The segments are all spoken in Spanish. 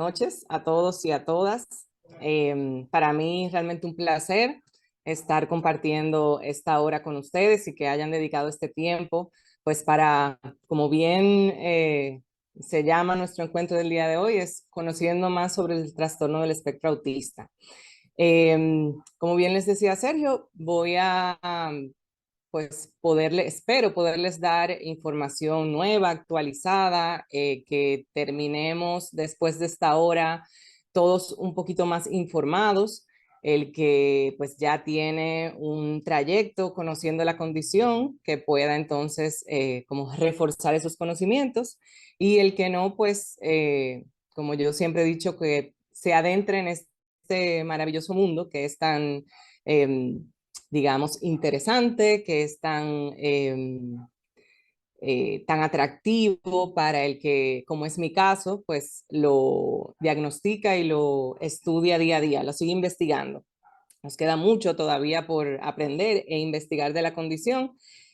noches a todos y a todas. Para mí es realmente un placer estar compartiendo esta hora con ustedes y que hayan dedicado este tiempo, pues para, como bien se llama nuestro encuentro del día de hoy, es conociendo más sobre el trastorno del espectro autista. Como bien les decía Sergio, voy a pues espero poderles dar información nueva, actualizada, que terminemos después de esta hora todos un poquito más informados. El que pues ya tiene un trayecto conociendo la condición, que pueda entonces como reforzar esos conocimientos, y el que no, pues como yo siempre he dicho, que se adentre en este maravilloso mundo que es tan digamos, interesante, que es tan atractivo para el que, como es mi caso, pues lo diagnostica y lo estudia día a día, lo sigue investigando. Nos queda mucho todavía por aprender e investigar de la condición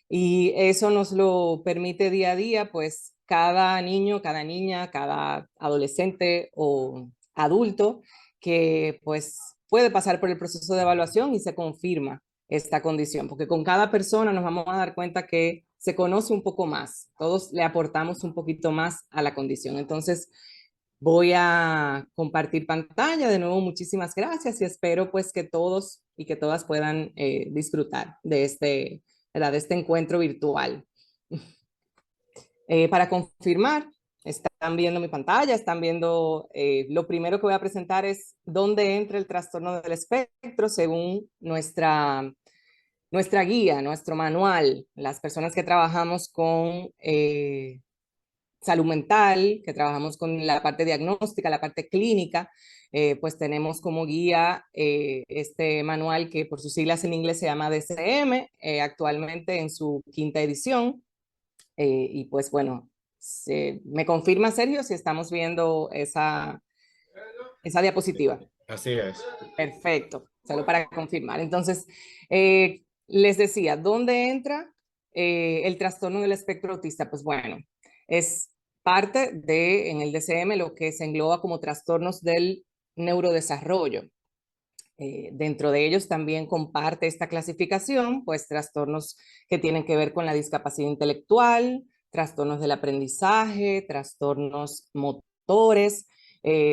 y eso nos lo permite día a día, pues cada niño, cada niña, cada adolescente o adulto que pues puede pasar por el proceso de evaluación y se confirma esta condición, porque con cada persona nos vamos a dar cuenta que se conoce un poco más, todos le aportamos un poquito más a la condición. Entonces, voy a compartir pantalla. De nuevo, muchísimas gracias y espero pues que todos y que todas puedan disfrutar de ¿verdad? De este encuentro virtual. Para confirmar, están viendo mi pantalla, están viendo, lo primero que voy a presentar es dónde entra el trastorno del espectro según nuestra guía, nuestro manual. Las personas que trabajamos con salud mental, que trabajamos con la parte diagnóstica, la parte clínica, pues tenemos como guía este manual que por sus siglas en inglés se llama DCM, actualmente en su quinta edición. Y pues bueno, me confirma Sergio si estamos viendo esa diapositiva. Así es. Perfecto, solo para confirmar. Entonces, les decía, ¿dónde entra el trastorno del espectro autista? Pues bueno, es parte de, en el DCM, lo que se engloba como trastornos del neurodesarrollo. Dentro de ellos también comparte esta clasificación, pues trastornos que tienen que ver con la discapacidad intelectual, trastornos del aprendizaje, trastornos motores,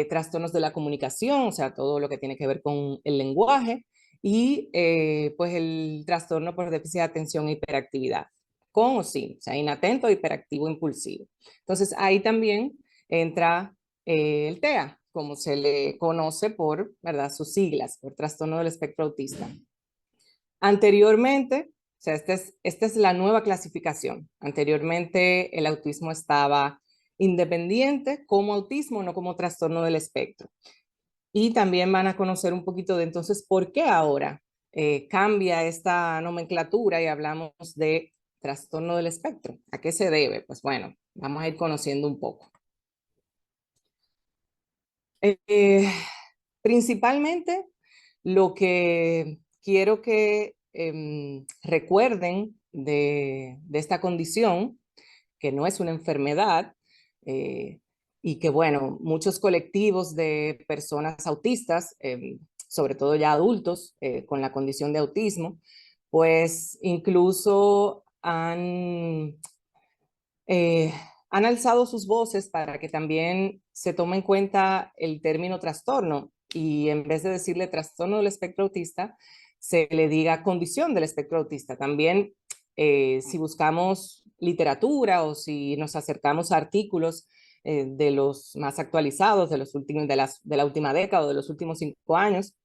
trastornos de la comunicación, o sea, todo lo que tiene que ver con el lenguaje, y pues el trastorno por déficit de atención e hiperactividad, con o sin, o sea, inatento, hiperactivo, impulsivo. Entonces ahí también entra el TEA, como se le conoce por, ¿verdad?, sus siglas, por trastorno del espectro autista. Anteriormente, o sea, esta es la nueva clasificación. Anteriormente el autismo estaba independiente como autismo, no como trastorno del espectro. Y también van a conocer un poquito de entonces por qué ahora cambia esta nomenclatura y hablamos de trastorno del espectro. ¿A qué se debe? Pues bueno, vamos a ir conociendo un poco. Eh, Principalmente lo que quiero que recuerden de esta condición, que no es una enfermedad, eh, y que, bueno, muchos colectivos de personas autistas, sobre todo ya adultos con la condición de autismo, pues incluso eh, han alzado sus voces para que también se tome en cuenta el término trastorno y en vez de decirle trastorno del espectro autista, se le diga condición del espectro autista. También si buscamos literatura o si nos acercamos a artículos de los más actualizados, de los últimos, de la última década o de los últimos 5 años,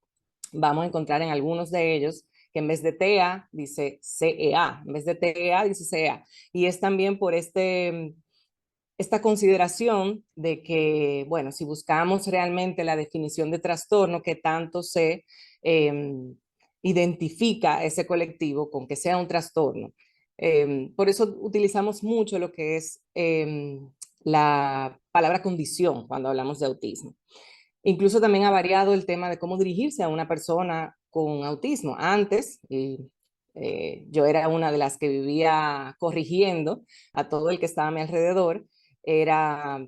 vamos a encontrar en algunos de ellos que en vez de TEA dice CEA, en vez de TEA dice CEA. Y es también por esta consideración de que, bueno, si buscamos realmente la definición de trastorno, que tanto se identifica ese colectivo con que sea un trastorno. Por eso utilizamos mucho lo que es la palabra condición cuando hablamos de autismo. Incluso también ha variado el tema de cómo dirigirse a una persona con autismo. Antes, yo era una de las que vivía corrigiendo a todo el que estaba a mi alrededor. Era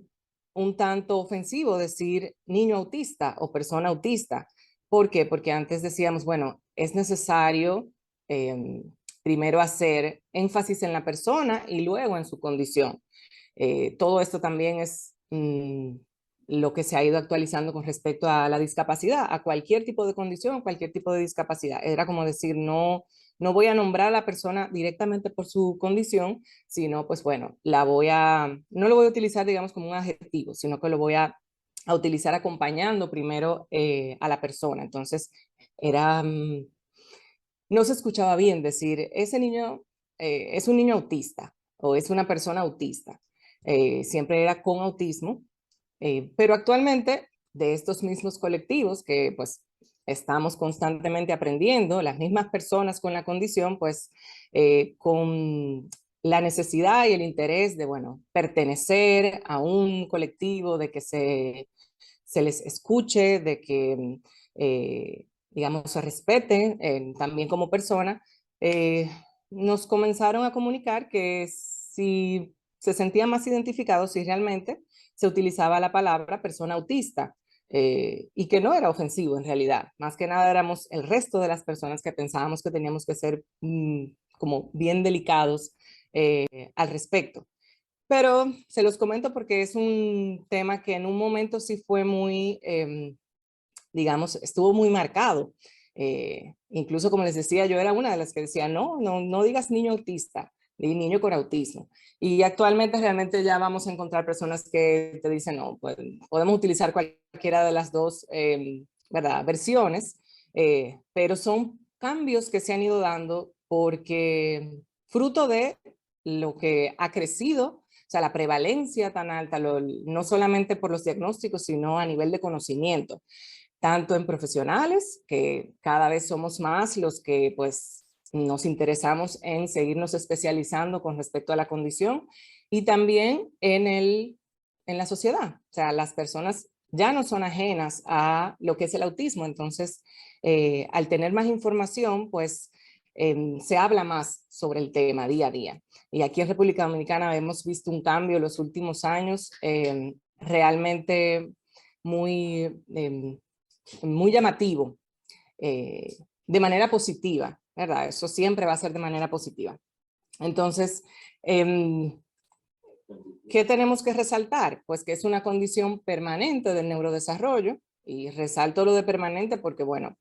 un tanto ofensivo decir niño autista o persona autista. ¿Por qué? Porque antes decíamos, bueno, es necesario eh, primero hacer énfasis en la persona y luego en su condición. Todo esto también es lo que se ha ido actualizando con respecto a la discapacidad, a cualquier tipo de condición, cualquier tipo de discapacidad. Era como decir, no, no voy a nombrar a la persona directamente por su condición, sino pues bueno, no lo voy a utilizar digamos como un adjetivo, sino que lo voy a utilizar acompañando primero a la persona. Entonces, era, no se escuchaba bien decir, ese niño es un niño autista o es una persona autista. Siempre era con autismo, pero actualmente de estos mismos colectivos que pues estamos constantemente aprendiendo, las mismas personas con la condición, pues con la necesidad y el interés de, bueno, pertenecer a un colectivo, de que se les escuche, de que, digamos, se respeten también como persona, eh, nos comenzaron a comunicar que si se sentían más identificados, si realmente se utilizaba la palabra persona autista, y que no era ofensivo en realidad. Más que nada éramos el resto de las personas que pensábamos que teníamos que ser como bien delicados al respecto. Pero se los comento porque es un tema que en un momento sí fue muy, digamos, estuvo muy marcado. Incluso como les decía, yo era una de las que decía, no, no, no digas niño autista, di niño con autismo. Y actualmente realmente ya vamos a encontrar personas que te dicen, no, pues podemos utilizar cualquiera de las dos, ¿verdad? Versiones, pero son cambios que se han ido dando porque fruto de lo que ha crecido, o sea, la prevalencia tan alta, no solamente por los diagnósticos, sino a nivel de conocimiento, tanto en profesionales, que cada vez somos más los que pues nos interesamos en seguirnos especializando con respecto a la condición, y también en la sociedad. O sea, las personas ya no son ajenas a lo que es el autismo, entonces al tener más información, pues se habla más sobre el tema día a día. Y aquí en República Dominicana hemos visto un cambio en los últimos años realmente muy, muy llamativo, de manera positiva, ¿verdad? Eso siempre va a ser de manera positiva. Entonces, ¿qué tenemos que resaltar? Pues que es una condición permanente del neurodesarrollo, y resalto lo de permanente porque, bueno,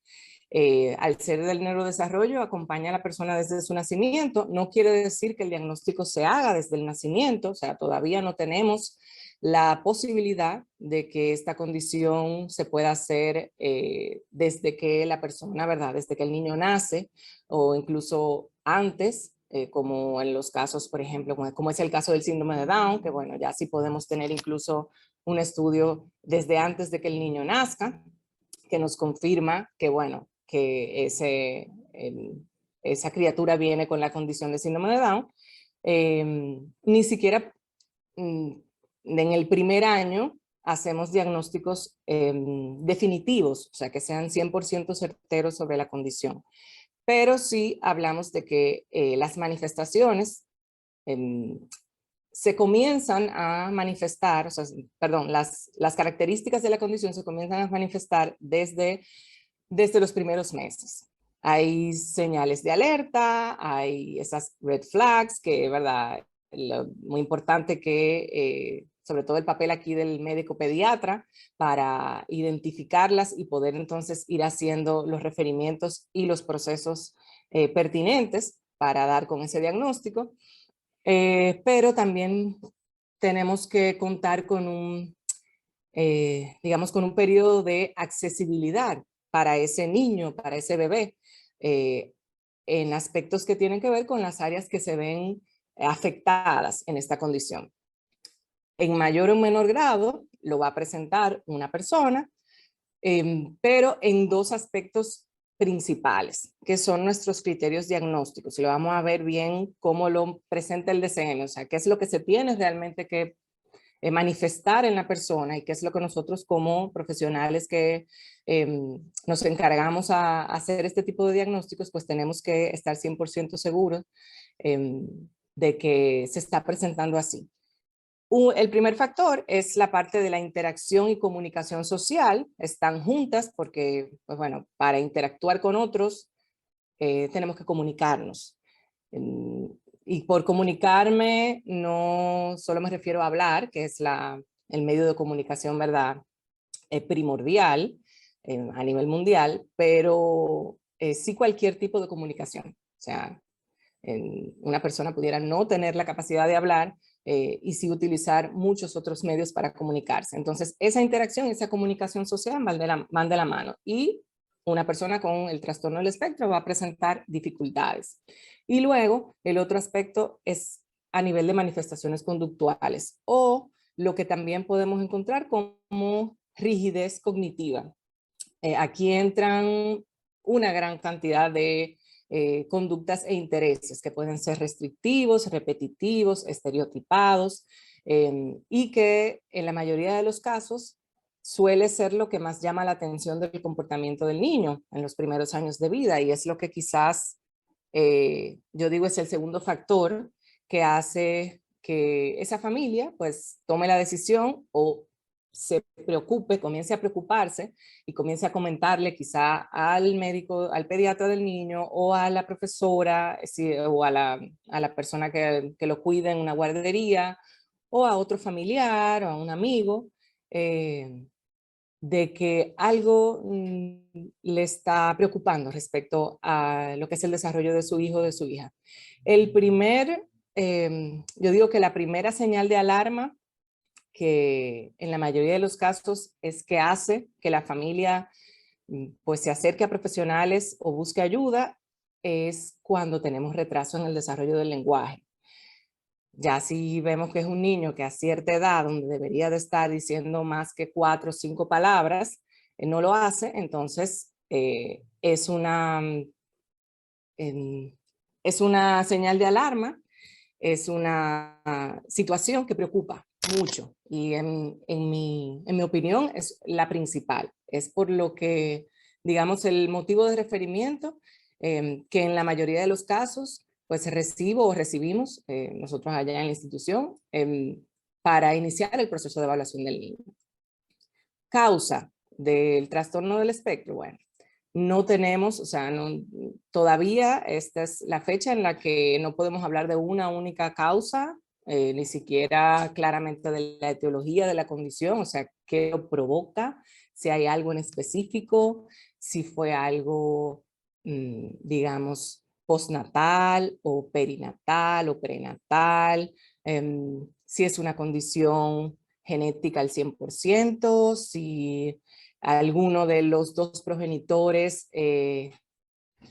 al ser del neurodesarrollo, acompaña a la persona desde su nacimiento. No quiere decir que el diagnóstico se haga desde el nacimiento, o sea, todavía no tenemos la posibilidad de que esta condición se pueda hacer desde que la persona, ¿verdad? Desde que el niño nace o incluso antes, como en los casos, por ejemplo, como es el caso del síndrome de Down, que bueno, ya sí podemos tener incluso un estudio desde antes de que el niño nazca, que nos confirma que, bueno, que esa criatura viene con la condición de síndrome de Down. Ni siquiera en el primer año hacemos diagnósticos definitivos, o sea, que sean 100% certeros sobre la condición. Pero sí hablamos de que las manifestaciones se comienzan a manifestar, o sea, perdón, las características de la condición se comienzan a manifestar desde los primeros meses. Hay señales de alerta, hay esas red flags que, ¿verdad? Muy importante que, sobre todo el papel aquí del médico pediatra, para identificarlas y poder entonces ir haciendo los referimientos y los procesos pertinentes para dar con ese diagnóstico. Pero también tenemos que contar con digamos, con un periodo de accesibilidad para ese niño, para ese bebé, eh, en aspectos que tienen que ver con las áreas que se ven afectadas en esta condición. En mayor o menor grado lo va a presentar una persona, pero en dos aspectos principales, que son nuestros criterios diagnósticos. Y lo vamos a ver bien cómo lo presenta el DCM, o sea, qué es lo que se tiene realmente que manifestar en la persona, y qué es lo que nosotros como profesionales que nos encargamos a hacer este tipo de diagnósticos, pues tenemos que estar 100% seguros de que se está presentando así. El primer factor es la parte de la interacción y comunicación social. Están juntas porque, pues bueno, para interactuar con otros tenemos que comunicarnos. Y por comunicarme no solo me refiero a hablar, que es el medio de comunicación, ¿verdad? Primordial a nivel mundial, pero sí cualquier tipo de comunicación. O sea, una persona pudiera no tener la capacidad de hablar y sí utilizar muchos otros medios para comunicarse. Entonces, esa interacción, esa comunicación social van de la mano. Y una persona con el trastorno del espectro va a presentar dificultades. Y luego, el otro aspecto es a nivel de manifestaciones conductuales o lo que también podemos encontrar como rigidez cognitiva. Aquí entran una gran cantidad de conductas e intereses que pueden ser restrictivos, repetitivos, estereotipados y que en la mayoría de los casos suele ser lo que más llama la atención del comportamiento del niño en los primeros años de vida y es lo que quizás yo digo es el segundo factor que hace que esa familia pues tome la decisión o se preocupe, comience a preocuparse y comience a comentarle quizá al médico, al pediatra del niño o a la profesora o a la persona que lo cuida en una guardería o a otro familiar o a un amigo de que algo le está preocupando respecto a lo que es el desarrollo de su hijo o de su hija. Yo digo que la primera señal de alarma que en la mayoría de los casos es que hace que la familia pues se acerque a profesionales o busque ayuda es cuando tenemos retraso en el desarrollo del lenguaje. Ya si vemos que es un niño que a cierta edad, donde debería de estar diciendo más que 4 o 5 palabras, no lo hace, entonces es una señal de alarma, es una situación que preocupa mucho y en mi opinión es la principal. Es por lo que, digamos, el motivo de referimiento que en la mayoría de los casos pues recibo o recibimos nosotros allá en la institución para iniciar el proceso de evaluación del niño. Causa del trastorno del espectro, bueno, no tenemos, o sea, todavía esta es la fecha en la que no podemos hablar de una única causa, ni siquiera claramente de la etiología de la condición, o sea, qué lo provoca, si hay algo en específico, si fue algo, digamos, postnatal o perinatal o prenatal, si es una condición genética al 100%, si alguno de los dos progenitores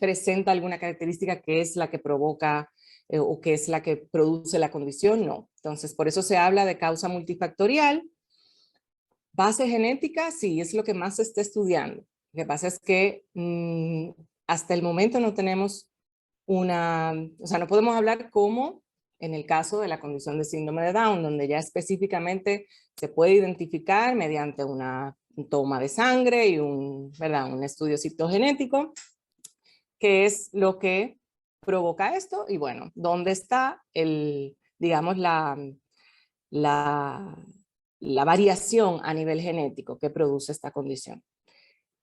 presenta alguna característica que es la que provoca o que es la que produce la condición, no. Entonces, por eso se habla de causa multifactorial. Base genética, sí, es lo que más se está estudiando. Lo que pasa es que hasta el momento no tenemos o sea, no podemos hablar como en el caso de la condición de síndrome de Down, donde ya específicamente se puede identificar mediante una toma de sangre y ¿verdad? Un estudio citogenético, qué es lo que provoca esto y bueno, dónde está digamos, la, la variación a nivel genético que produce esta condición.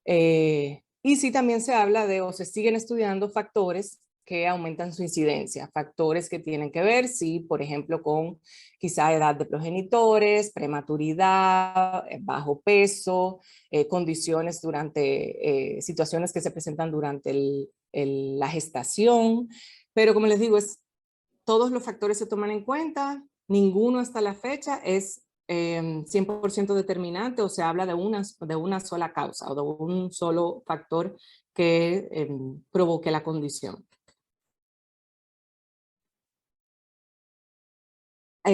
Y sí también se habla de, o se siguen estudiando factores que aumentan su incidencia, factores que tienen que ver, sí, por ejemplo, con quizá edad de progenitores, prematuridad, bajo peso, condiciones durante, situaciones que se presentan durante la gestación, pero como les digo, todos los factores se toman en cuenta, ninguno hasta la fecha es 100% determinante o se habla de una sola causa o de un solo factor que provoque la condición. O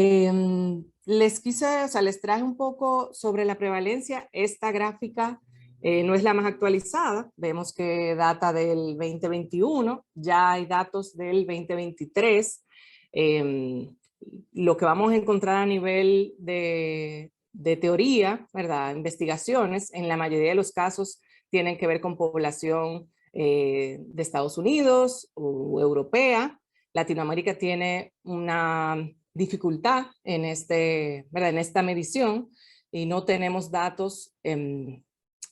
sea, les traje un poco sobre la prevalencia. Esta gráfica no es la más actualizada. Vemos que data del 2021, ya hay datos del 2023. Lo que vamos a encontrar a nivel de teoría, ¿verdad? Investigaciones, en la mayoría de los casos tienen que ver con población de Estados Unidos o europea. Latinoamérica tiene una dificultad en, ¿verdad? En esta medición y no tenemos datos,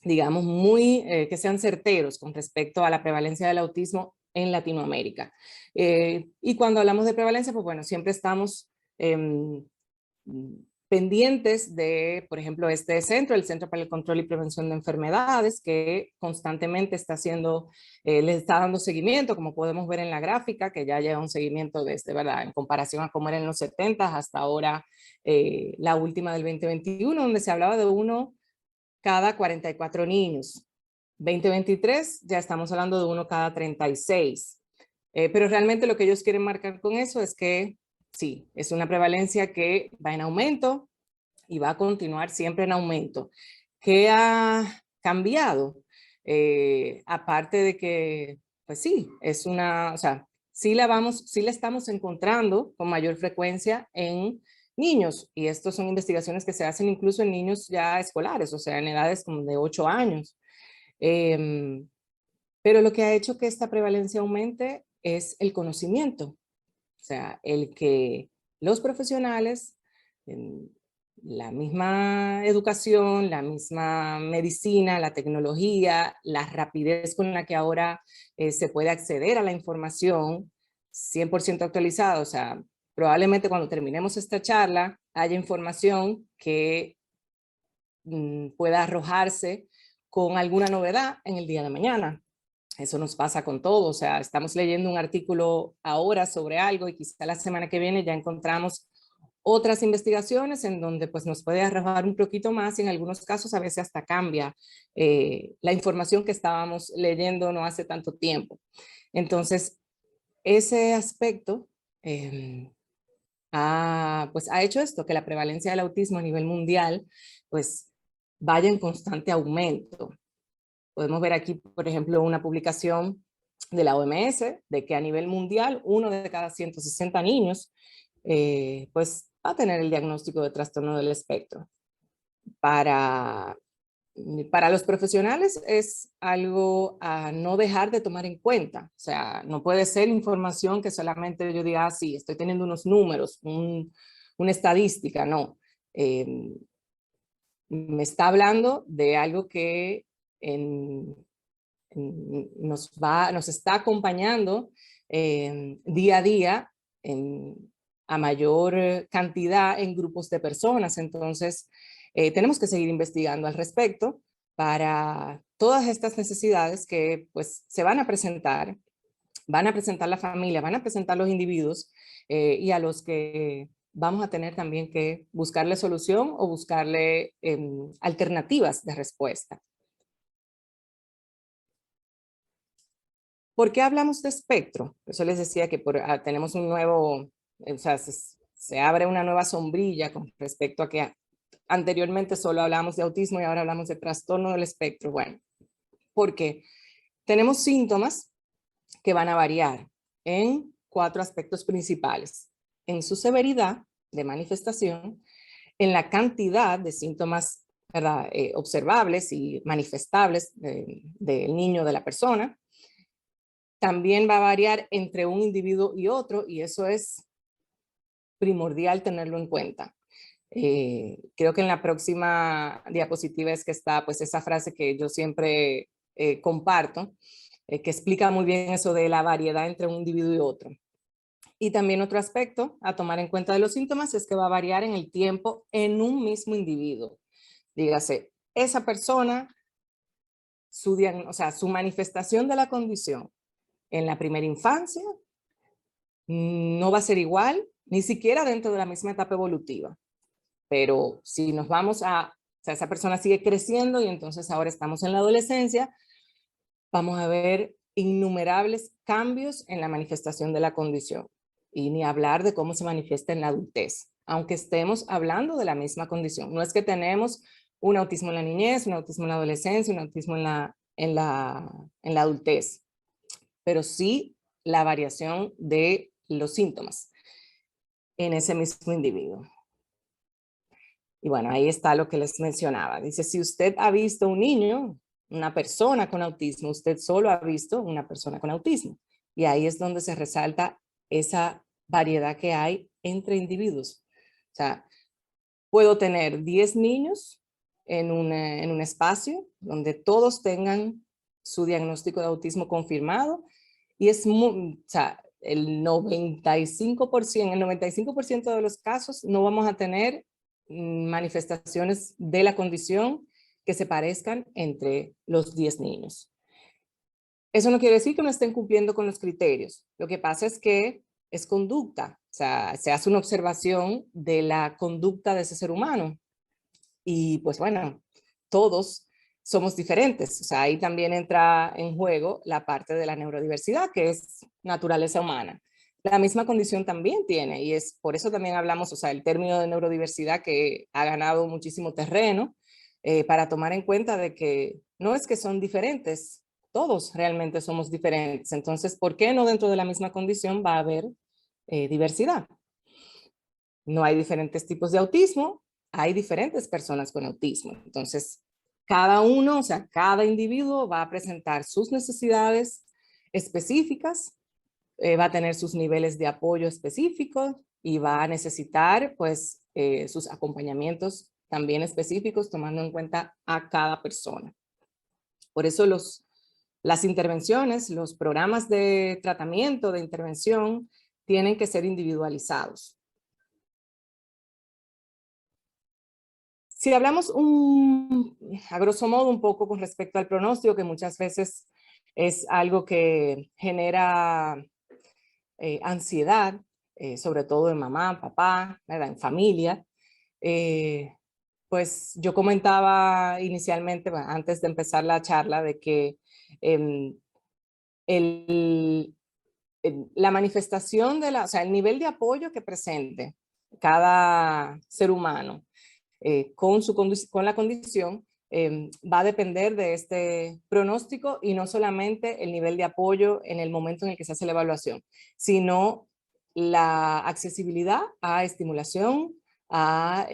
digamos, que sean certeros con respecto a la prevalencia del autismo en Latinoamérica. Y cuando hablamos de prevalencia, pues bueno, siempre estamos pendientes de, por ejemplo, este centro, el Centro para el Control y Prevención de Enfermedades, que constantemente está haciendo, les está dando seguimiento, como podemos ver en la gráfica, que ya lleva un seguimiento desde, ¿verdad? En comparación a cómo era en los 70 hasta ahora, la última del 2021, donde se hablaba de 1 cada 44 niños. 2023 ya estamos hablando de 1 cada 36. Pero realmente lo que ellos quieren marcar con eso es que sí, es una prevalencia que va en aumento y va a continuar siempre en aumento. ¿Qué ha cambiado? Aparte de que, pues sí, es una, o sea, sí la estamos encontrando con mayor frecuencia en niños, y estos son investigaciones que se hacen incluso en niños ya escolares, o sea, en edades como de 8 años. Pero lo que ha hecho que esta prevalencia aumente es el conocimiento. O sea, el que los profesionales, la misma educación, la misma medicina, la tecnología, la rapidez con la que ahora se puede acceder a la información 100% actualizada, o sea, probablemente cuando terminemos esta charla haya información que pueda arrojarse con alguna novedad en el día de mañana. Eso nos pasa con todo, o sea, estamos leyendo un artículo ahora sobre algo y quizá la semana que viene ya encontramos otras investigaciones en donde pues nos puede arrojar un poquito más y en algunos casos a veces hasta cambia la información que estábamos leyendo no hace tanto tiempo. Entonces, ese aspecto ha hecho esto, que la prevalencia del autismo a nivel mundial pues vaya en constante aumento. Podemos ver aquí, por ejemplo, una publicación de la OMS de que a nivel mundial 1 de cada 160 niños pues va a tener el diagnóstico de trastorno del espectro. Para los profesionales es algo a no dejar de tomar en cuenta. O sea, no puede ser información que solamente yo diga, sí, estoy teniendo unos números, una estadística, no. Me está hablando de algo que nos está acompañando día a día a mayor cantidad en grupos de personas. Entonces, tenemos que seguir investigando al respecto para todas estas necesidades que pues se van a presentar la familia, van a presentar los individuos y a los que vamos a tener también que buscarle solución o buscarle alternativas de respuesta. ¿Por qué hablamos de espectro? Por eso les decía que tenemos un nuevo, o sea, se abre una nueva sombrilla con respecto a que anteriormente solo hablábamos de autismo y ahora hablamos de trastorno del espectro. Bueno, porque tenemos síntomas que van a variar en 4 aspectos principales: en su severidad de manifestación, en la cantidad de síntomas, ¿verdad? Observables y manifestables del niño, de la persona. También va a variar entre un individuo y otro, y eso es primordial tenerlo en cuenta. Creo que en la próxima diapositiva es que está pues esa frase que yo siempre comparto, que explica muy bien eso de la variedad entre un individuo y otro. Y también otro aspecto a tomar en cuenta de los síntomas es que va a variar en el tiempo en un mismo individuo. Dígase, esa persona, o sea, su manifestación de la condición en la primera infancia no va a ser igual, ni siquiera dentro de la misma etapa evolutiva. Pero si nos vamos o sea, esa persona sigue creciendo y entonces ahora estamos en la adolescencia, vamos a ver innumerables cambios en la manifestación de la condición. Y ni hablar de cómo se manifiesta en la adultez, aunque estemos hablando de la misma condición. No es que tenemos un autismo en la niñez, un autismo en la adolescencia, un autismo en la adultez, pero sí la variación de los síntomas en ese mismo individuo. Y bueno, ahí está lo que les mencionaba. Dice, si usted ha visto un niño, una persona con autismo, usted solo ha visto una persona con autismo. Y ahí es donde se resalta esa variedad que hay entre individuos. O sea, puedo tener 10 niños en un espacio donde todos tengan su diagnóstico de autismo confirmado y es muy, o sea, el 95% de los casos no vamos a tener manifestaciones de la condición que se parezcan entre los 10 niños. Eso no quiere decir que no estén cumpliendo con los criterios. Lo que pasa es que es conducta, o sea, se hace una observación de la conducta de ese ser humano. Y pues bueno, todos somos diferentes. O sea, ahí también entra en juego la parte de la neurodiversidad, que es naturaleza humana. La misma condición también tiene, y es por eso también hablamos, o sea, el término de neurodiversidad que ha ganado muchísimo terreno, para tomar en cuenta de que no es que son diferentes, todos realmente somos diferentes. Entonces, ¿por qué no dentro de la misma condición va a haber diversidad? No hay diferentes tipos de autismo, hay diferentes personas con autismo. Entonces, cada uno, o sea, cada individuo va a presentar sus necesidades específicas, va a tener sus niveles de apoyo específicos y va a necesitar, pues, sus acompañamientos también específicos, tomando en cuenta a cada persona. Por eso las intervenciones, los programas de tratamiento, de intervención, tienen que ser individualizados. Si hablamos a grosso modo un poco con respecto al pronóstico, que muchas veces es algo que genera ansiedad, sobre todo en mamá, papá, ¿verdad? En familia, eh, pues yo comentaba inicialmente, bueno, antes de empezar la charla, de que em, el, la manifestación o sea, el nivel de apoyo que presente cada ser humano con la condición va a depender de este pronóstico y no solamente el nivel de apoyo en el momento en el que se hace la evaluación, sino la accesibilidad a estimulación, a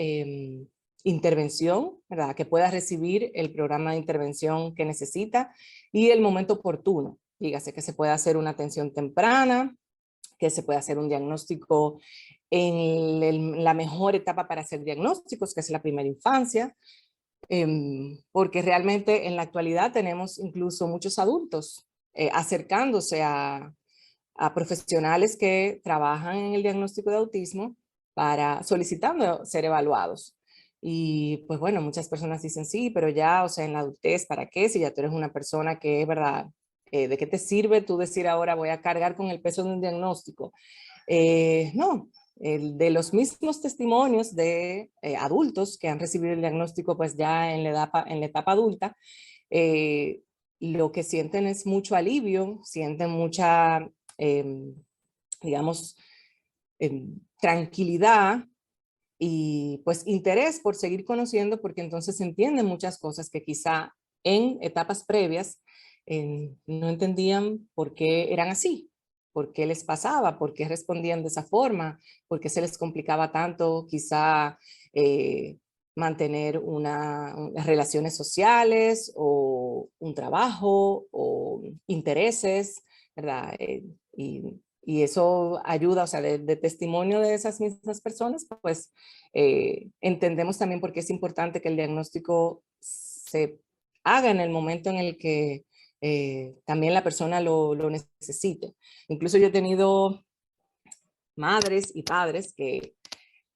intervención, ¿verdad? Que pueda recibir el programa de intervención que necesita y el momento oportuno. Dígase que se pueda hacer una atención temprana, que se pueda hacer un diagnóstico en la mejor etapa para hacer diagnósticos, que es la primera infancia, porque realmente en la actualidad tenemos incluso muchos adultos acercándose a profesionales que trabajan en el diagnóstico de autismo para solicitando ser evaluados. Y pues bueno, muchas personas dicen sí, pero ya, o sea, en la adultez, ¿para qué? Si ya tú eres una persona que es verdad, ¿de qué te sirve tú decir ahora voy a cargar con el peso de un diagnóstico? No, de los mismos testimonios de adultos que han recibido el diagnóstico pues ya en la etapa adulta, eh, lo que sienten es mucho alivio, sienten mucha, digamos, tranquilidad y pues interés por seguir conociendo, porque entonces se entienden muchas cosas que quizá en etapas previas no entendían por qué eran así, por qué les pasaba, por qué respondían de esa forma, por qué se les complicaba tanto quizá mantener unas relaciones sociales o un trabajo o intereses, ¿verdad? Y eso ayuda, o sea, de testimonio de esas mismas personas, pues entendemos también por qué es importante que el diagnóstico se haga en el momento en el que también la persona lo necesite. Incluso yo he tenido madres y padres que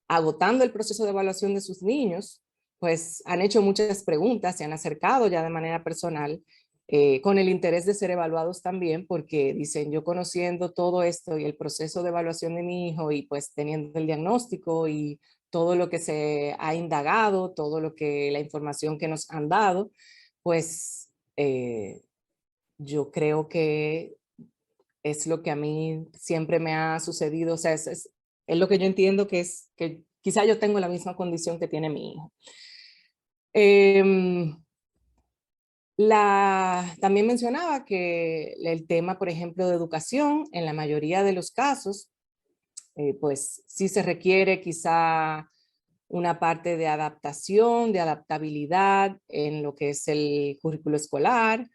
agotando el proceso de evaluación de sus niños, pues han hecho muchas preguntas, se han acercado ya de manera personal con el interés de ser evaluados también, porque dicen, yo conociendo todo esto y el proceso de evaluación de mi hijo y pues teniendo el diagnóstico y todo lo que se ha indagado, todo lo que la información que nos han dado, pues yo creo que es lo que a mí siempre me ha sucedido, o sea, es lo que yo entiendo que es que quizá yo tengo la misma condición que tiene mi hijo. Eh, también mencionaba que el tema, por ejemplo, de educación, en la mayoría de los casos, pues sí se requiere quizá una parte de adaptación, de adaptabilidad en lo que es el currículo escolar,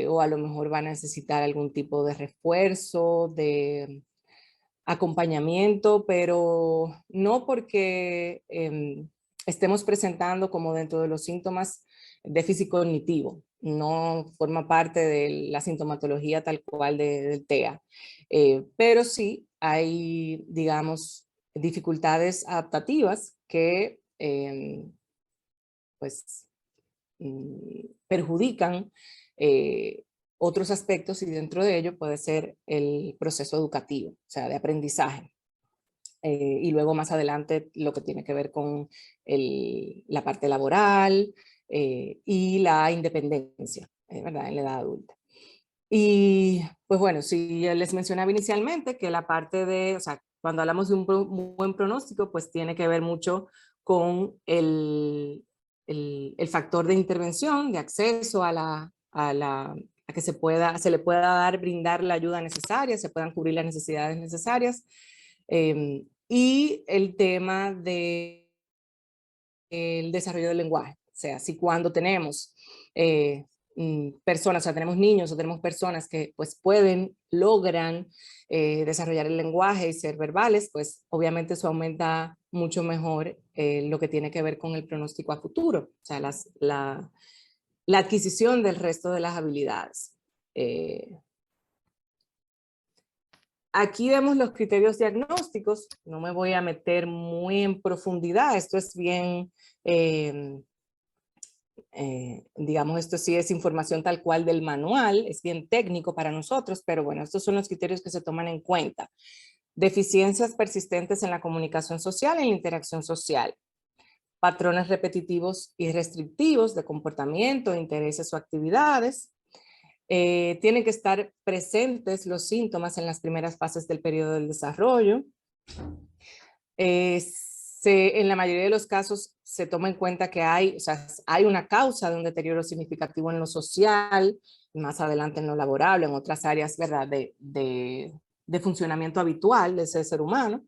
o a lo mejor van a necesitar algún tipo de refuerzo, acompañamiento, pero no porque estemos presentando como dentro de los síntomas déficit cognitivo, no forma parte de la sintomatología tal cual del TEA, pero sí hay, digamos, dificultades adaptativas que pues perjudican otros aspectos, y dentro de ello puede ser el proceso educativo, o sea, de aprendizaje. Y luego más adelante lo que tiene que ver con la parte laboral y la independencia, ¿verdad? En la edad adulta. Y pues bueno, si les mencionaba inicialmente que la parte de, o sea, cuando hablamos de un buen pronóstico, pues tiene que ver mucho con el factor de intervención, de acceso a que se le pueda brindar la ayuda necesaria, se puedan cubrir las necesidades necesarias. Y el tema del desarrollo del lenguaje. O sea, si cuando tenemos personas, o sea, tenemos niños o tenemos personas que pues logran desarrollar el lenguaje y ser verbales, pues obviamente eso aumenta mucho mejor lo que tiene que ver con el pronóstico a futuro, o sea, la adquisición del resto de las habilidades. Aquí vemos los criterios diagnósticos, no me voy a meter muy en profundidad, esto es bien, digamos, esto sí es información tal cual del manual, es bien técnico para nosotros, pero bueno, estos son los criterios que se toman en cuenta. Deficiencias persistentes en la comunicación social y en la interacción social. Patrones repetitivos y restrictivos de comportamiento, intereses o actividades. Tienen que estar presentes los síntomas en las primeras fases del periodo del desarrollo. En la mayoría de los casos se toma en cuenta que o sea, hay una causa de un deterioro significativo en lo social, más adelante en lo laboral, en otras áreas, ¿verdad?, de funcionamiento habitual de ese ser humano.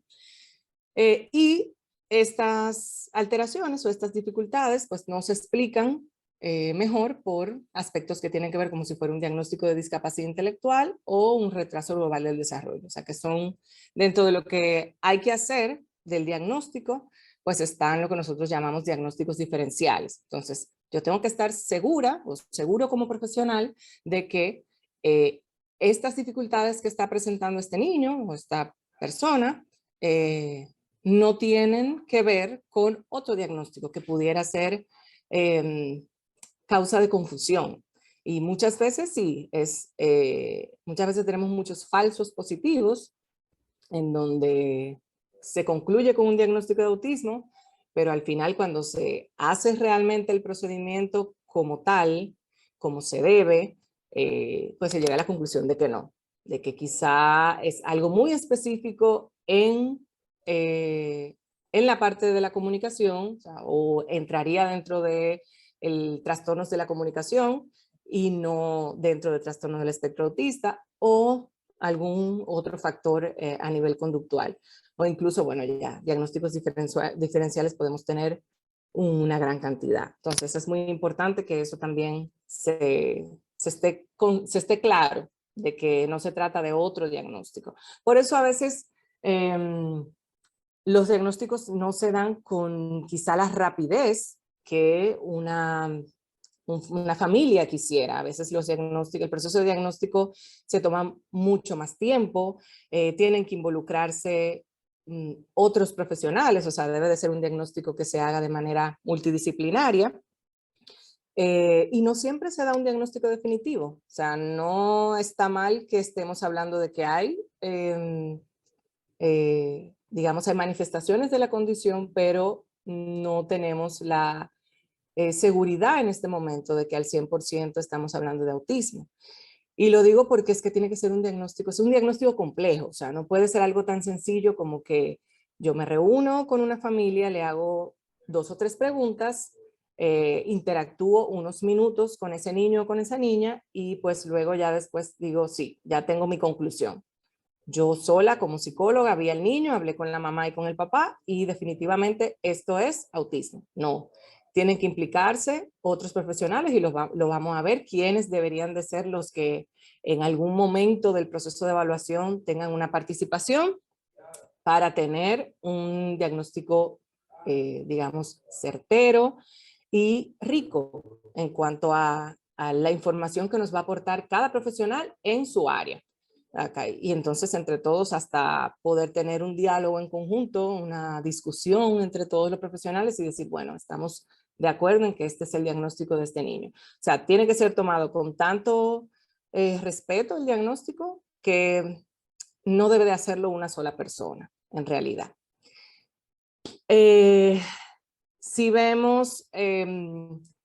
Y estas alteraciones o estas dificultades pues no se explican mejor por aspectos que tienen que ver como si fuera un diagnóstico de discapacidad intelectual o un retraso global del desarrollo. O sea, que son dentro de lo que hay que hacer del diagnóstico, pues están lo que nosotros llamamos diagnósticos diferenciales. Entonces, yo tengo que estar segura o seguro como profesional de que estas dificultades que está presentando este niño o esta persona no tienen que ver con otro diagnóstico que pudiera ser causa de confusión. Y muchas veces sí, muchas veces tenemos muchos falsos positivos en donde se concluye con un diagnóstico de autismo, pero al final cuando se hace realmente el procedimiento como tal, como se debe, pues se llega a la conclusión de que no, de que quizá es algo muy específico en la parte de la comunicación, o entraría dentro de trastornos de la comunicación y no dentro de trastornos del espectro autista, o algún otro factor a nivel conductual. O incluso, bueno, ya diagnósticos diferenciales podemos tener una gran cantidad. Entonces es muy importante que eso también se esté claro de que no se trata de otro diagnóstico. Por eso a veces los diagnósticos no se dan con quizá la rapidez que una familia quisiera. A veces el proceso de diagnóstico se toma mucho más tiempo, tienen que involucrarse otros profesionales, o sea, debe de ser un diagnóstico que se haga de manera multidisciplinaria. Y no siempre se da un diagnóstico definitivo, o sea, no está mal que estemos hablando de que hay, digamos, hay manifestaciones de la condición, pero no tenemos la seguridad en este momento de que al 100% estamos hablando de autismo. Y lo digo porque es que tiene que ser un diagnóstico, es un diagnóstico complejo, o sea, no puede ser algo tan sencillo como que yo me reúno con una familia, le hago 2 o 3 preguntas, interactúo unos minutos con ese niño o con esa niña y pues luego ya después digo, sí, ya tengo mi conclusión. Yo sola como psicóloga vi al niño, hablé con la mamá y con el papá y definitivamente esto es autismo. No, tienen que implicarse otros profesionales y lo vamos a ver quiénes deberían de ser los que en algún momento del proceso de evaluación tengan una participación para tener un diagnóstico, digamos, certero y rico en cuanto a la información que nos va a aportar cada profesional en su área. Acá. Y entonces entre todos hasta poder tener un diálogo en conjunto, una discusión entre todos los profesionales y decir, bueno, estamos de acuerdo en que este es el diagnóstico de este niño. O sea, tiene que ser tomado con tanto respeto el diagnóstico que no debe de hacerlo una sola persona, en realidad. Si vemos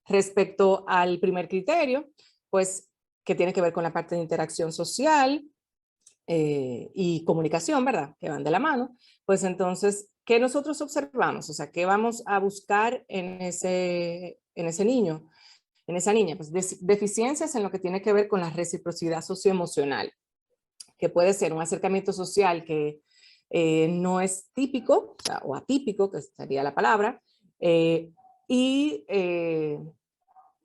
respecto al primer criterio, pues que tiene que ver con la parte de interacción social y comunicación, ¿verdad? Que van de la mano. Pues entonces, ¿qué nosotros observamos? O sea, ¿qué vamos a buscar en ese niño, en esa niña? Pues deficiencias en lo que tiene que ver con la reciprocidad socioemocional, que puede ser un acercamiento social que no es típico, o atípico, que sería la palabra, o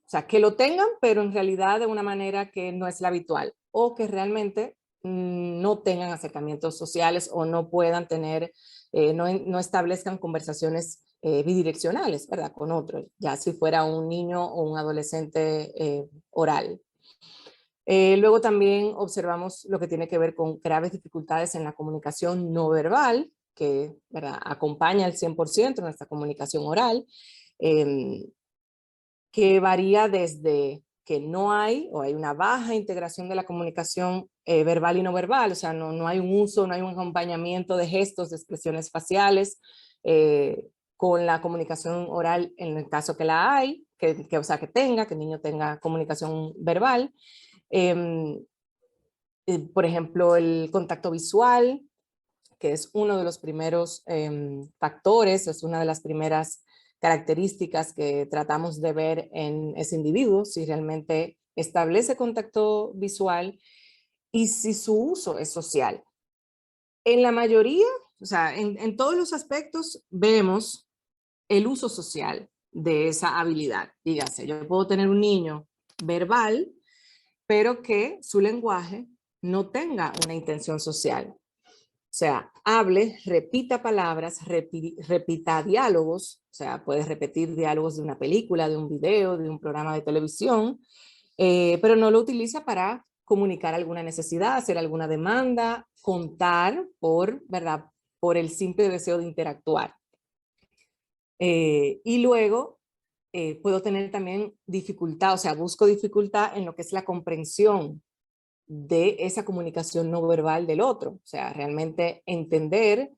sea, que lo tengan, pero en realidad de una manera que no es la habitual, o que realmente no tengan acercamientos sociales o no puedan tener, no establezcan conversaciones bidireccionales, ¿verdad? Con otros, ya si fuera un niño o un adolescente oral. Luego también observamos lo que tiene que ver con graves dificultades en la comunicación no verbal, que, ¿verdad?, acompaña al 100% nuestra comunicación oral, que varía desde que no hay o hay una baja integración de la comunicación verbal y no verbal, o sea, no hay un uso, no hay un acompañamiento de gestos, de expresiones faciales, con la comunicación oral en el caso que la hay, o sea, que el niño tenga comunicación verbal. Por ejemplo, el contacto visual, que es uno de los primeros factores, es una de las primeras características que tratamos de ver en ese individuo, si realmente establece contacto visual y si su uso es social. En la mayoría, o sea, en todos los aspectos vemos el uso social de esa habilidad. Dígase, yo puedo tener un niño verbal, pero que su lenguaje no tenga una intención social. O sea, hable, repita palabras, repita diálogos, o sea, puedes repetir diálogos de una película, de un video, de un programa de televisión, pero no lo utiliza para comunicar alguna necesidad, hacer alguna demanda, contar ¿verdad?, por el simple deseo de interactuar. Y luego puedo tener también dificultad, o sea, busco dificultad en lo que es la comprensión de esa comunicación no verbal del otro. O sea, realmente entender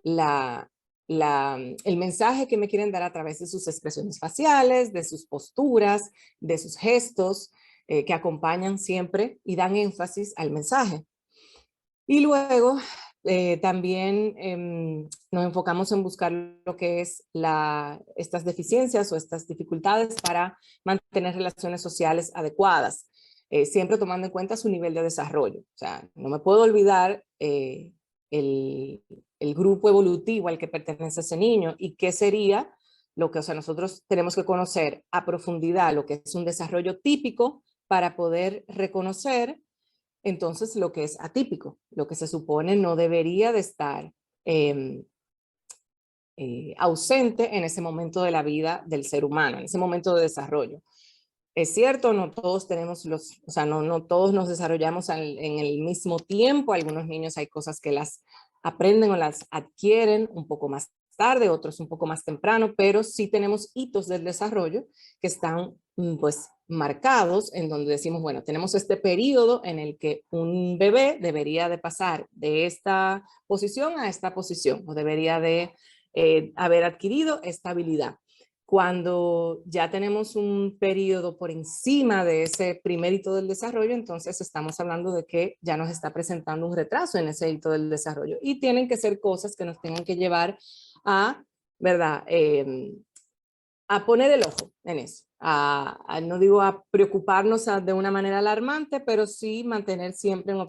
el mensaje que me quieren dar a través de sus expresiones faciales, de sus posturas, de sus gestos, que acompañan siempre y dan énfasis al mensaje. Y luego también nos enfocamos en buscar lo que es estas deficiencias o estas dificultades para mantener relaciones sociales adecuadas, siempre tomando en cuenta su nivel de desarrollo. O sea, no me puedo olvidar el, el grupo evolutivo al que pertenece ese niño y qué sería lo que, o sea, nosotros tenemos que conocer a profundidad lo que es un desarrollo típico para poder reconocer entonces lo que es atípico, lo que se supone no debería de estar ausente en ese momento de la vida del ser humano, en ese momento de desarrollo. Es cierto, no todos tenemos o sea, no todos nos desarrollamos en el mismo tiempo. Algunos niños hay cosas que las aprenden o las adquieren un poco más tarde, otros un poco más temprano, pero sí tenemos hitos del desarrollo que están pues marcados en donde decimos, bueno, tenemos este periodo en el que un bebé debería de pasar de esta posición a esta posición o debería de haber adquirido esta habilidad. Cuando ya tenemos un periodo por encima de ese primer hito del desarrollo, entonces estamos hablando de que ya nos está presentando un retraso en ese hito del desarrollo y tienen que ser cosas que nos tengan que llevar a, ¿verdad?, a poner el ojo en eso, no digo a preocuparnos de una manera alarmante, pero sí mantener siempre en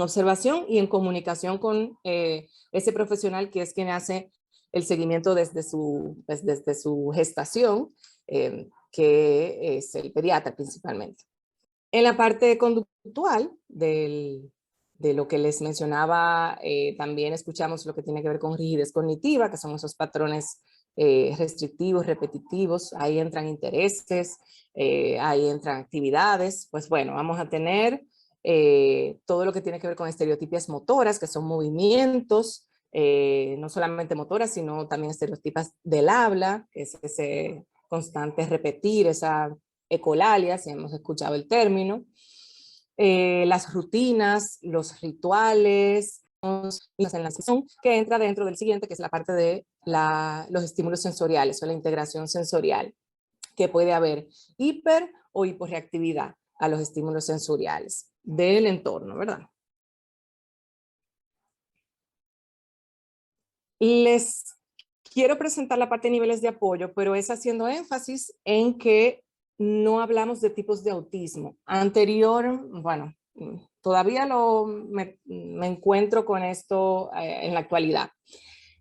observación y en comunicación con ese profesional que es quien hace el seguimiento desde su gestación, que es el pediatra principalmente. En la parte conductual de lo que les mencionaba, también escuchamos lo que tiene que ver con rigidez cognitiva, que son esos patrones restrictivos, repetitivos. Ahí entran intereses, ahí entran actividades. Pues bueno, vamos a tener todo lo que tiene que ver con estereotipias motoras, que son movimientos, no solamente motoras, sino también estereotipas del habla, que es ese constante repetir, esa ecolalia, si hemos escuchado el término. Las rutinas, los rituales, en la sesión, que entra dentro del siguiente, que es la parte de los estímulos sensoriales o la integración sensorial, que puede haber hiper o hiporreactividad a los estímulos sensoriales del entorno, ¿verdad? Les quiero presentar la parte de niveles de apoyo, pero es haciendo énfasis en que no hablamos de tipos de autismo. Anterior, bueno, todavía me encuentro con esto en la actualidad.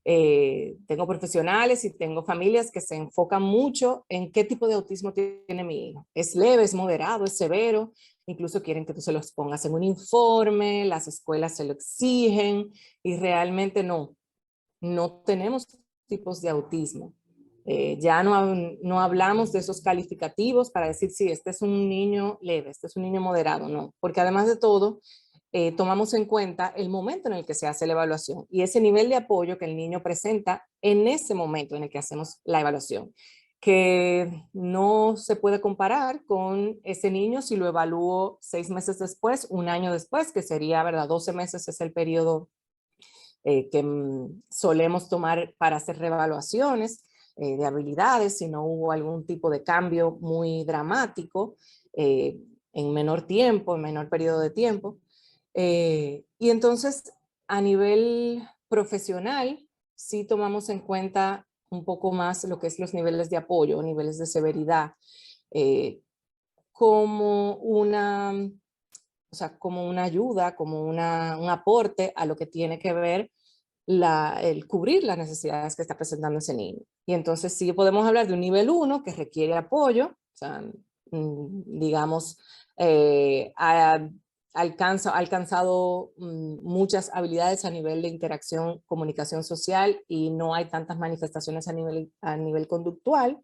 Tengo profesionales y tengo familias que se enfocan mucho en qué tipo de autismo tiene mi hijo. ¿Es leve, es moderado, es severo? Incluso quieren que tú se los pongas en un informe, las escuelas se lo exigen y realmente no tenemos tipos de autismo. Ya no hablamos de esos calificativos para decir si este es un niño leve, este es un niño moderado, no, porque además de todo, tomamos en cuenta el momento en el que se hace la evaluación y ese nivel de apoyo que el niño presenta en ese momento en el que hacemos la evaluación, que no se puede comparar con ese niño si lo evalúo 6 meses después, un año después, que sería, ¿verdad? 12 meses es el periodo que solemos tomar para hacer reevaluaciones de habilidades, si no hubo algún tipo de cambio muy dramático en menor tiempo, en menor periodo de tiempo. Y entonces, a nivel profesional, sí tomamos en cuenta un poco más lo que es los niveles de apoyo, niveles de severidad, eh, como una, o sea, como una ayuda, como un aporte a lo que tiene que ver el cubrir las necesidades que está presentando ese niño. Y entonces sí podemos hablar de un nivel 1 que requiere apoyo, o sea, digamos, ha alcanzado muchas habilidades a nivel de interacción, comunicación social y no hay tantas manifestaciones a nivel conductual.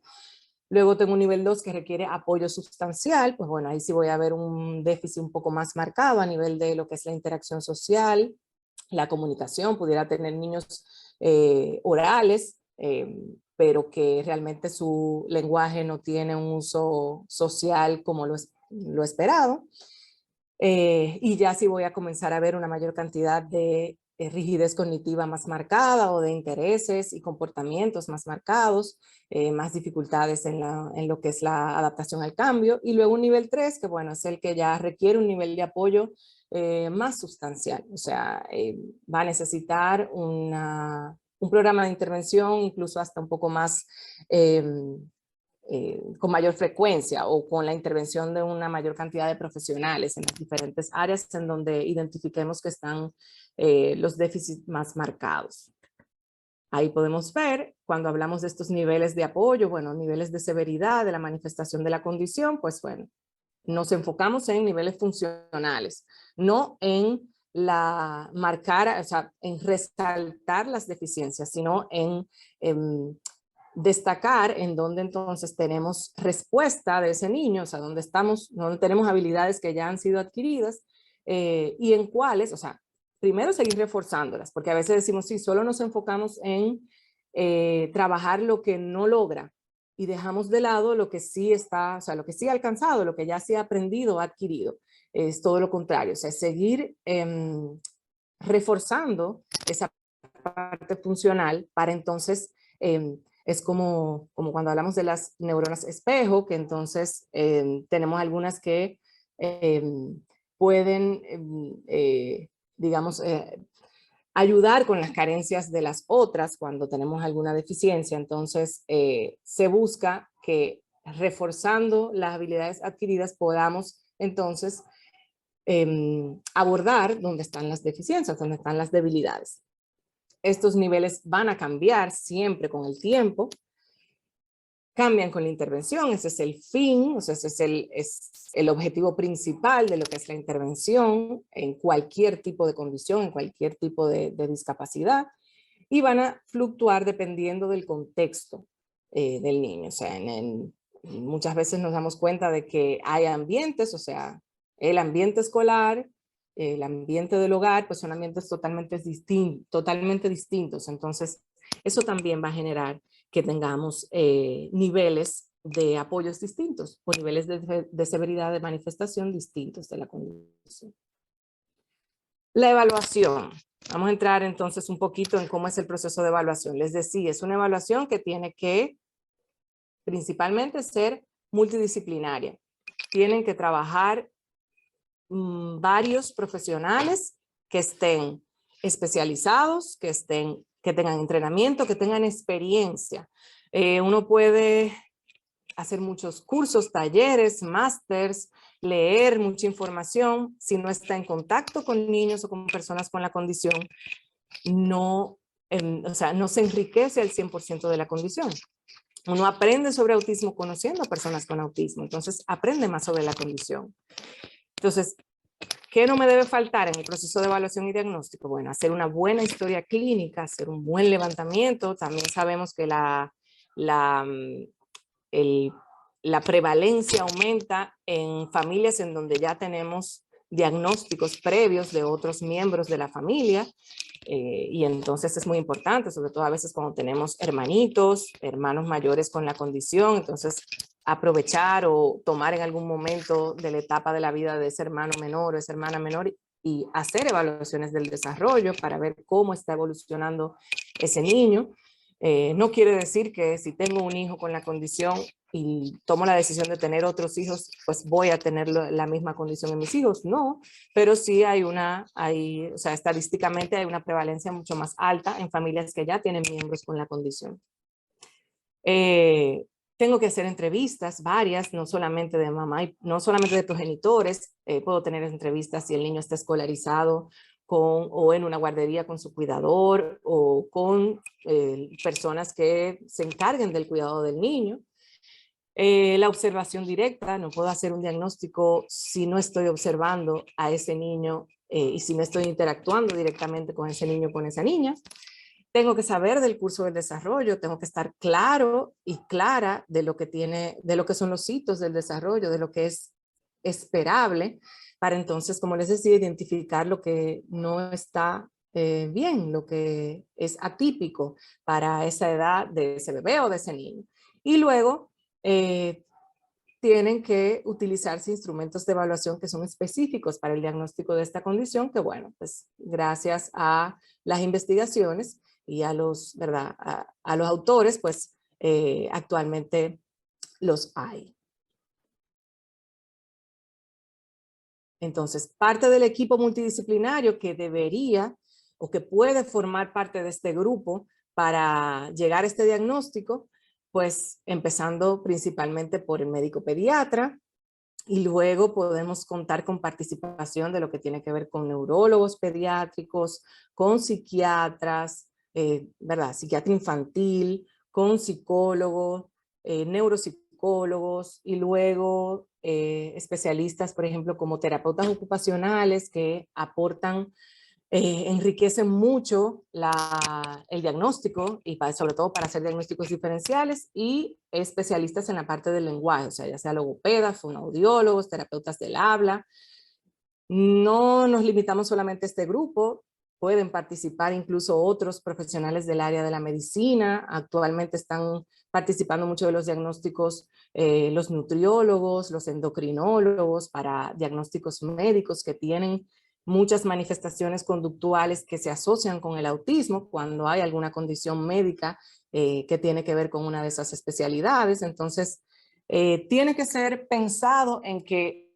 Luego tengo un nivel 2 que requiere apoyo sustancial, pues bueno, ahí sí voy a ver un déficit un poco más marcado a nivel de lo que es la interacción social, la comunicación, pudiera tener niños orales, pero que realmente su lenguaje no tiene un uso social como lo esperado. Y ya sí voy a comenzar a ver una mayor cantidad de rigidez cognitiva más marcada o de intereses y comportamientos más marcados, más dificultades en lo que es la adaptación al cambio. Y luego un nivel 3, que bueno, es el que ya requiere un nivel de apoyo más sustancial. O sea, va a necesitar un programa de intervención incluso hasta un poco más con mayor frecuencia o con la intervención de una mayor cantidad de profesionales en las diferentes áreas en donde identifiquemos que están los déficits más marcados. Ahí podemos ver, cuando hablamos de estos niveles de apoyo, bueno, niveles de severidad de la manifestación de la condición, pues bueno, nos enfocamos en niveles funcionales, no en marcar, o sea, en resaltar las deficiencias, sino en destacar en dónde entonces tenemos respuesta de ese niño, o sea, donde tenemos habilidades que ya han sido adquiridas y en cuáles, o sea, primero seguir reforzándolas, porque a veces decimos, sí, solo nos enfocamos en trabajar lo que no logra y dejamos de lado lo que sí está, o sea, lo que sí ha alcanzado, lo que ya sí ha aprendido, ha adquirido. Es todo lo contrario, o sea, seguir reforzando esa parte funcional para entonces es como cuando hablamos de las neuronas espejo, que entonces tenemos algunas que eh, pueden, digamos, ayudar con las carencias de las otras cuando tenemos alguna deficiencia. Entonces, se busca que reforzando las habilidades adquiridas podamos entonces abordar dónde están las deficiencias, dónde están las debilidades. Estos niveles van a cambiar siempre con el tiempo. cambian con la intervención. Ese es el fin, o sea, ese es el objetivo principal de lo que es la intervención en cualquier tipo de condición, en cualquier tipo de discapacidad, y van a fluctuar dependiendo del contexto del niño. O sea, muchas veces nos damos cuenta de que hay ambientes, o sea, el ambiente escolar, el ambiente del hogar, pues son ambientes totalmente distintos. Entonces, eso también va a generar que tengamos niveles de apoyos distintos o niveles de severidad de manifestación distintos de la condición. La evaluación. Vamos a entrar entonces un poquito en cómo es el proceso de evaluación. Les decía, es una evaluación que tiene que principalmente ser multidisciplinaria. Tienen que trabajar varios profesionales que estén especializados, que tengan entrenamiento, que tengan experiencia. Uno puede hacer muchos cursos, talleres, másters, leer mucha información. Si no está en contacto con niños o con personas con la condición, no, o sea, no se enriquece al 100% de la condición. Uno aprende sobre autismo conociendo a personas con autismo, entonces aprende más sobre la condición. Entonces, ¿qué no me debe faltar en el proceso de evaluación y diagnóstico? Bueno, hacer una buena historia clínica, hacer un buen levantamiento. También sabemos que la prevalencia aumenta en familias en donde ya tenemos diagnósticos previos de otros miembros de la familia, y entonces es muy importante, sobre todo a veces cuando tenemos hermanos mayores con la condición. Entonces aprovechar o tomar en algún momento de la etapa de la vida de ese hermano menor o esa hermana menor y hacer evaluaciones del desarrollo para ver cómo está evolucionando ese niño. No quiere decir que si tengo un hijo con la condición y tomo la decisión de tener otros hijos, pues voy a tener la misma condición en mis hijos. No, pero sí o sea, estadísticamente hay una prevalencia mucho más alta en familias que ya tienen miembros con la condición. Tengo que hacer entrevistas, varias, no solamente de mamá, no solamente de progenitores. Puedo tener entrevistas si el niño está escolarizado o en una guardería con su cuidador o con personas que se encarguen del cuidado del niño. La observación directa, no puedo hacer un diagnóstico si no estoy observando a ese niño y si no estoy interactuando directamente con ese niño o con esa niña. Tengo que saber del curso del desarrollo, tengo que estar claro y clara de lo que son los hitos del desarrollo, de lo que es esperable, para entonces, como les decía, identificar lo que no está bien, lo que es atípico para esa edad de ese bebé o de ese niño. Y luego tienen que utilizarse instrumentos de evaluación que son específicos para el diagnóstico de esta condición, que bueno, pues gracias a las investigaciones y a los, ¿verdad? A los autores, pues actualmente los hay. Entonces, parte del equipo multidisciplinario que debería o que puede formar parte de este grupo para llegar a este diagnóstico, pues empezando principalmente por el médico pediatra, y luego podemos contar con participación de lo que tiene que ver con neurólogos pediátricos, con psiquiatras, ¿verdad? Psiquiatra infantil, con psicólogos, neuropsicólogos y luego especialistas, por ejemplo, como terapeutas ocupacionales que aportan, enriquecen mucho el diagnóstico y sobre todo para hacer diagnósticos diferenciales, y especialistas en la parte del lenguaje, o sea, ya sea logopedas, fonoaudiólogos, terapeutas del habla. No nos limitamos solamente a este grupo, pueden participar incluso otros profesionales del área de la medicina. Actualmente están participando mucho de los diagnósticos los nutriólogos, los endocrinólogos para diagnósticos médicos que tienen muchas manifestaciones conductuales que se asocian con el autismo cuando hay alguna condición médica que tiene que ver con una de esas especialidades. Entonces, tiene que ser pensado en que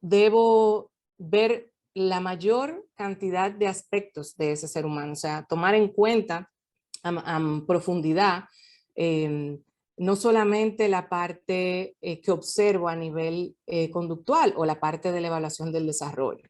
debo ver la mayor cantidad de aspectos de ese ser humano, o sea, tomar en cuenta a profundidad no solamente la parte que observo a nivel conductual o la parte de la evaluación del desarrollo.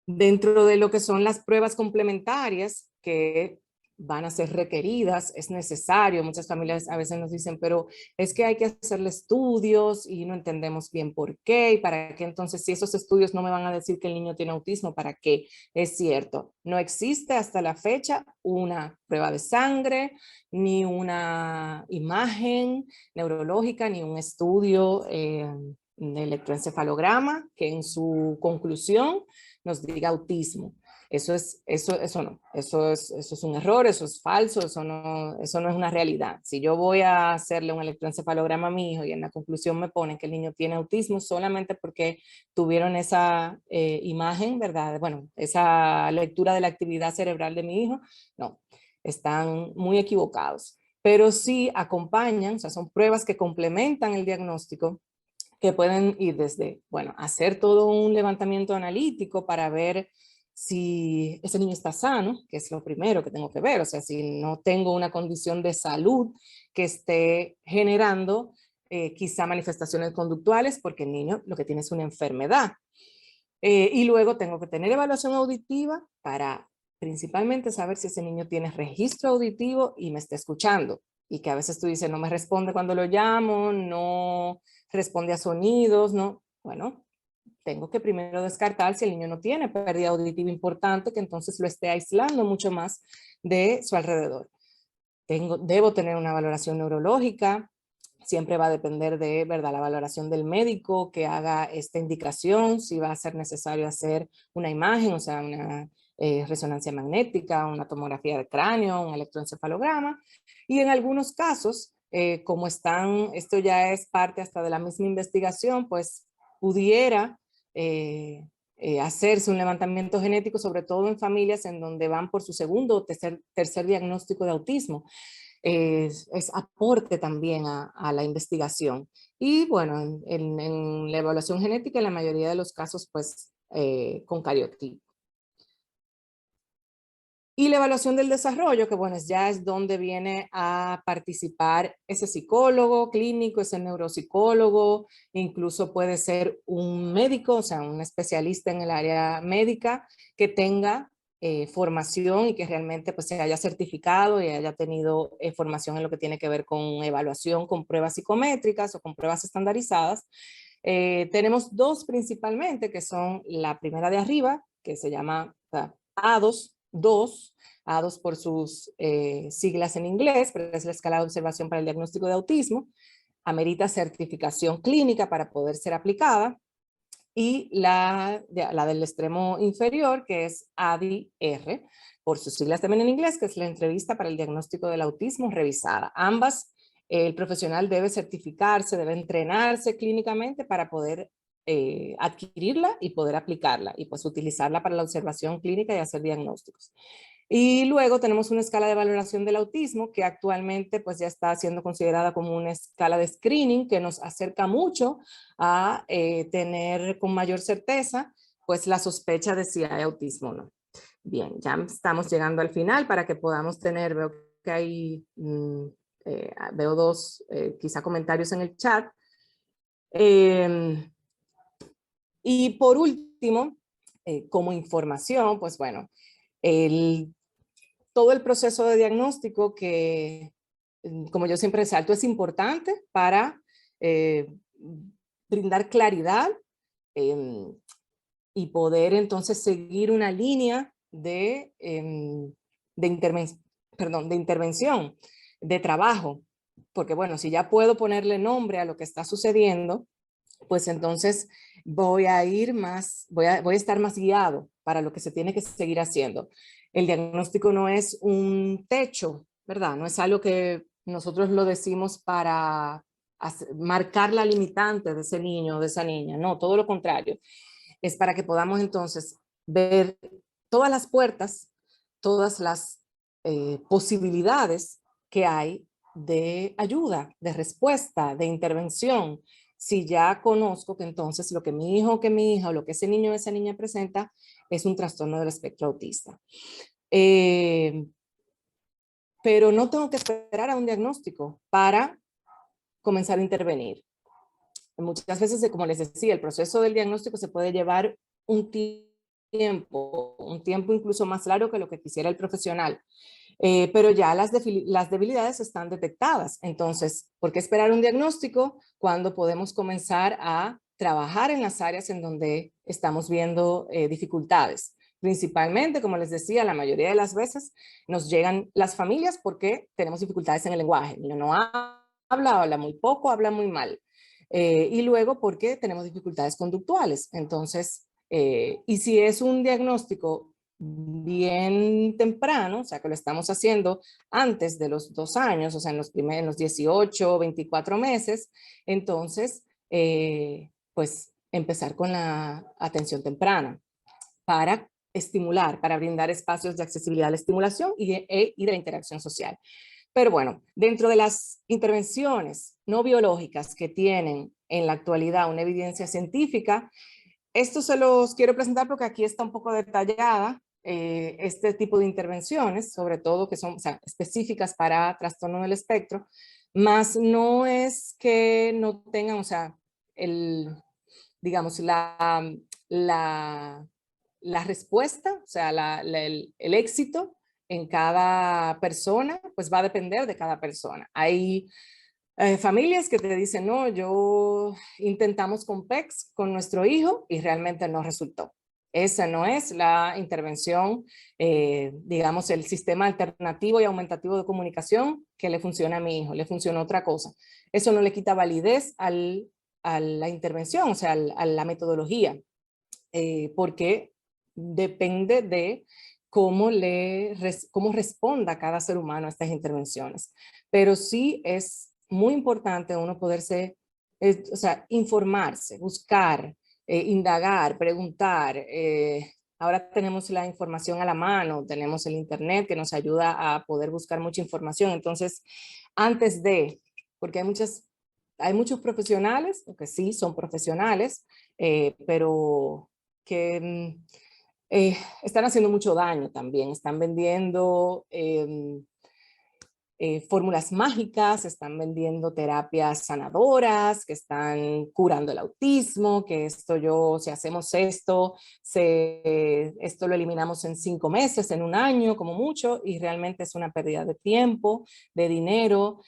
Dentro de lo que son las pruebas complementarias que van a ser requeridas, es necesario. Muchas familias a veces nos dicen, pero es que hay que hacerle estudios y no entendemos bien por qué y para qué. Entonces, si esos estudios no me van a decir que el niño tiene autismo, ¿para qué? Es cierto, no existe hasta la fecha una prueba de sangre, ni una imagen neurológica, ni un estudio de electroencefalograma que en su conclusión nos diga autismo. Eso no, eso es un error, eso es falso, eso no es una realidad. Si yo voy a hacerle un electroencefalograma a mi hijo y en la conclusión me ponen que el niño tiene autismo solamente porque tuvieron esa imagen, ¿verdad? Bueno, esa lectura de la actividad cerebral de mi hijo, no, están muy equivocados. Pero sí acompañan, o sea, son pruebas que complementan el diagnóstico, que pueden ir desde, bueno, hacer todo un levantamiento analítico para ver si ese niño está sano, que es lo primero que tengo que ver, o sea, si no tengo una condición de salud que esté generando quizá manifestaciones conductuales, porque el niño lo que tiene es una enfermedad. Y luego tengo que tener evaluación auditiva para principalmente saber si ese niño tiene registro auditivo y me está escuchando. Y que a veces tú dices, no me responde cuando lo llamo, no responde a sonidos, no. Bueno, tengo que primero descartar si el niño no tiene pérdida auditiva importante, que entonces lo esté aislando mucho más de su alrededor. Debo tener una valoración neurológica, siempre va a depender de, ¿verdad?, la valoración del médico que haga esta indicación, si va a ser necesario hacer una imagen, o sea, una resonancia magnética, una tomografía de cráneo, un electroencefalograma, y en algunos casos, como esto ya es parte hasta de la misma investigación, pues pudiera hacerse un levantamiento genético, sobre todo en familias en donde van por su segundo o tercer diagnóstico de autismo. Es aporte también a la investigación. Y bueno, en la evaluación genética, en la mayoría de los casos, pues con cariotipo. Y la evaluación del desarrollo, que bueno, ya es donde viene a participar ese psicólogo clínico, ese neuropsicólogo, incluso puede ser un médico, o sea, un especialista en el área médica que tenga formación y que realmente pues se haya certificado y haya tenido formación en lo que tiene que ver con evaluación, con pruebas psicométricas o con pruebas estandarizadas. Tenemos dos principalmente, que son la primera de arriba, que se llama A2 por sus siglas en inglés, pero es la escala de observación para el diagnóstico de autismo, amerita certificación clínica para poder ser aplicada, y la del extremo inferior, que es ADI-R, por sus siglas también en inglés, que es la entrevista para el diagnóstico del autismo revisada. Ambas, el profesional debe certificarse, debe entrenarse clínicamente para poder adquirirla y poder aplicarla, y pues utilizarla para la observación clínica y hacer diagnósticos. Y luego tenemos una escala de valoración del autismo que actualmente pues ya está siendo considerada como una escala de screening que nos acerca mucho a tener con mayor certeza pues la sospecha de si hay autismo o no. Bien, ya estamos llegando al final para que podamos tener, veo que hay, veo dos quizá comentarios en el chat. Y por último, como información, pues bueno, todo el proceso de diagnóstico que, como yo siempre resalto, es importante para brindar claridad y poder entonces seguir una línea de intervención, de trabajo. Porque bueno, si ya puedo ponerle nombre a lo que está sucediendo, pues entonces voy a estar más guiado para lo que se tiene que seguir haciendo. El diagnóstico no es un techo, ¿verdad? No es algo que nosotros lo decimos para marcar la limitante de ese niño o de esa niña. No, todo lo contrario. Es para que podamos entonces ver todas las puertas, todas las posibilidades que hay de ayuda, de respuesta, de intervención. Si ya conozco que entonces lo que mi hijo o que mi hija o lo que ese niño o esa niña presenta es un trastorno del espectro autista. Pero no tengo que esperar a un diagnóstico para comenzar a intervenir. Muchas veces, como les decía, el proceso del diagnóstico se puede llevar un tiempo incluso más largo que lo que quisiera el profesional. Pero ya las debilidades están detectadas. Entonces, ¿por qué esperar un diagnóstico cuando podemos comenzar a trabajar en las áreas en donde estamos viendo dificultades? Principalmente, como les decía, la mayoría de las veces nos llegan las familias porque tenemos dificultades en el lenguaje. El niño no habla, habla muy poco, habla muy mal. Y luego porque tenemos dificultades conductuales. Entonces, y si es un diagnóstico bien temprano, o sea que lo estamos haciendo antes de los 2 años, o sea en los primeros 18, 24 meses, entonces pues empezar con la atención temprana para estimular, para brindar espacios de accesibilidad a la estimulación y de la interacción social. Pero bueno, dentro de las intervenciones no biológicas que tienen en la actualidad una evidencia científica, esto se los quiero presentar porque aquí está un poco detallada este tipo de intervenciones, sobre todo que son, o sea, específicas para trastorno del espectro, más no es que no tengan, o sea, digamos, la, la respuesta, o sea, el éxito en cada persona, pues va a depender de cada persona. Hay familias que te dicen, no, yo intentamos con PECS con nuestro hijo y realmente no resultó. Esa no es la intervención, digamos, el sistema alternativo y aumentativo de comunicación que le funciona a mi hijo, le funciona otra cosa. Eso no le quita validez a la intervención, o sea, a la metodología, porque depende de cómo responda cada ser humano a estas intervenciones. Pero sí es muy importante uno poderse, o sea, informarse, buscar, indagar, preguntar. Ahora tenemos la información a la mano, tenemos el internet que nos ayuda a poder buscar mucha información. Entonces, antes de, porque hay muchos profesionales, que sí son profesionales, pero que están haciendo mucho daño también, están vendiendo fórmulas mágicas, están vendiendo terapias sanadoras, que están curando el autismo, que si hacemos esto, esto lo eliminamos en 5 meses, en un año como mucho, y realmente es una pérdida de tiempo, de dinero,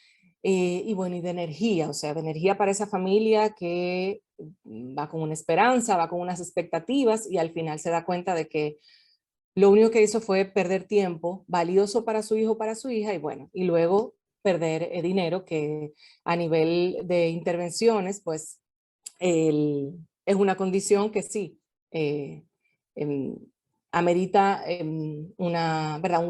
y bueno, y de energía, o sea, de energía para esa familia que va con una esperanza, va con unas expectativas y al final se da cuenta de que lo único que hizo fue perder tiempo valioso para su hijo, para su hija, y bueno, y luego perder dinero que a nivel de intervenciones, pues es una condición que sí em, amerita ¿verdad?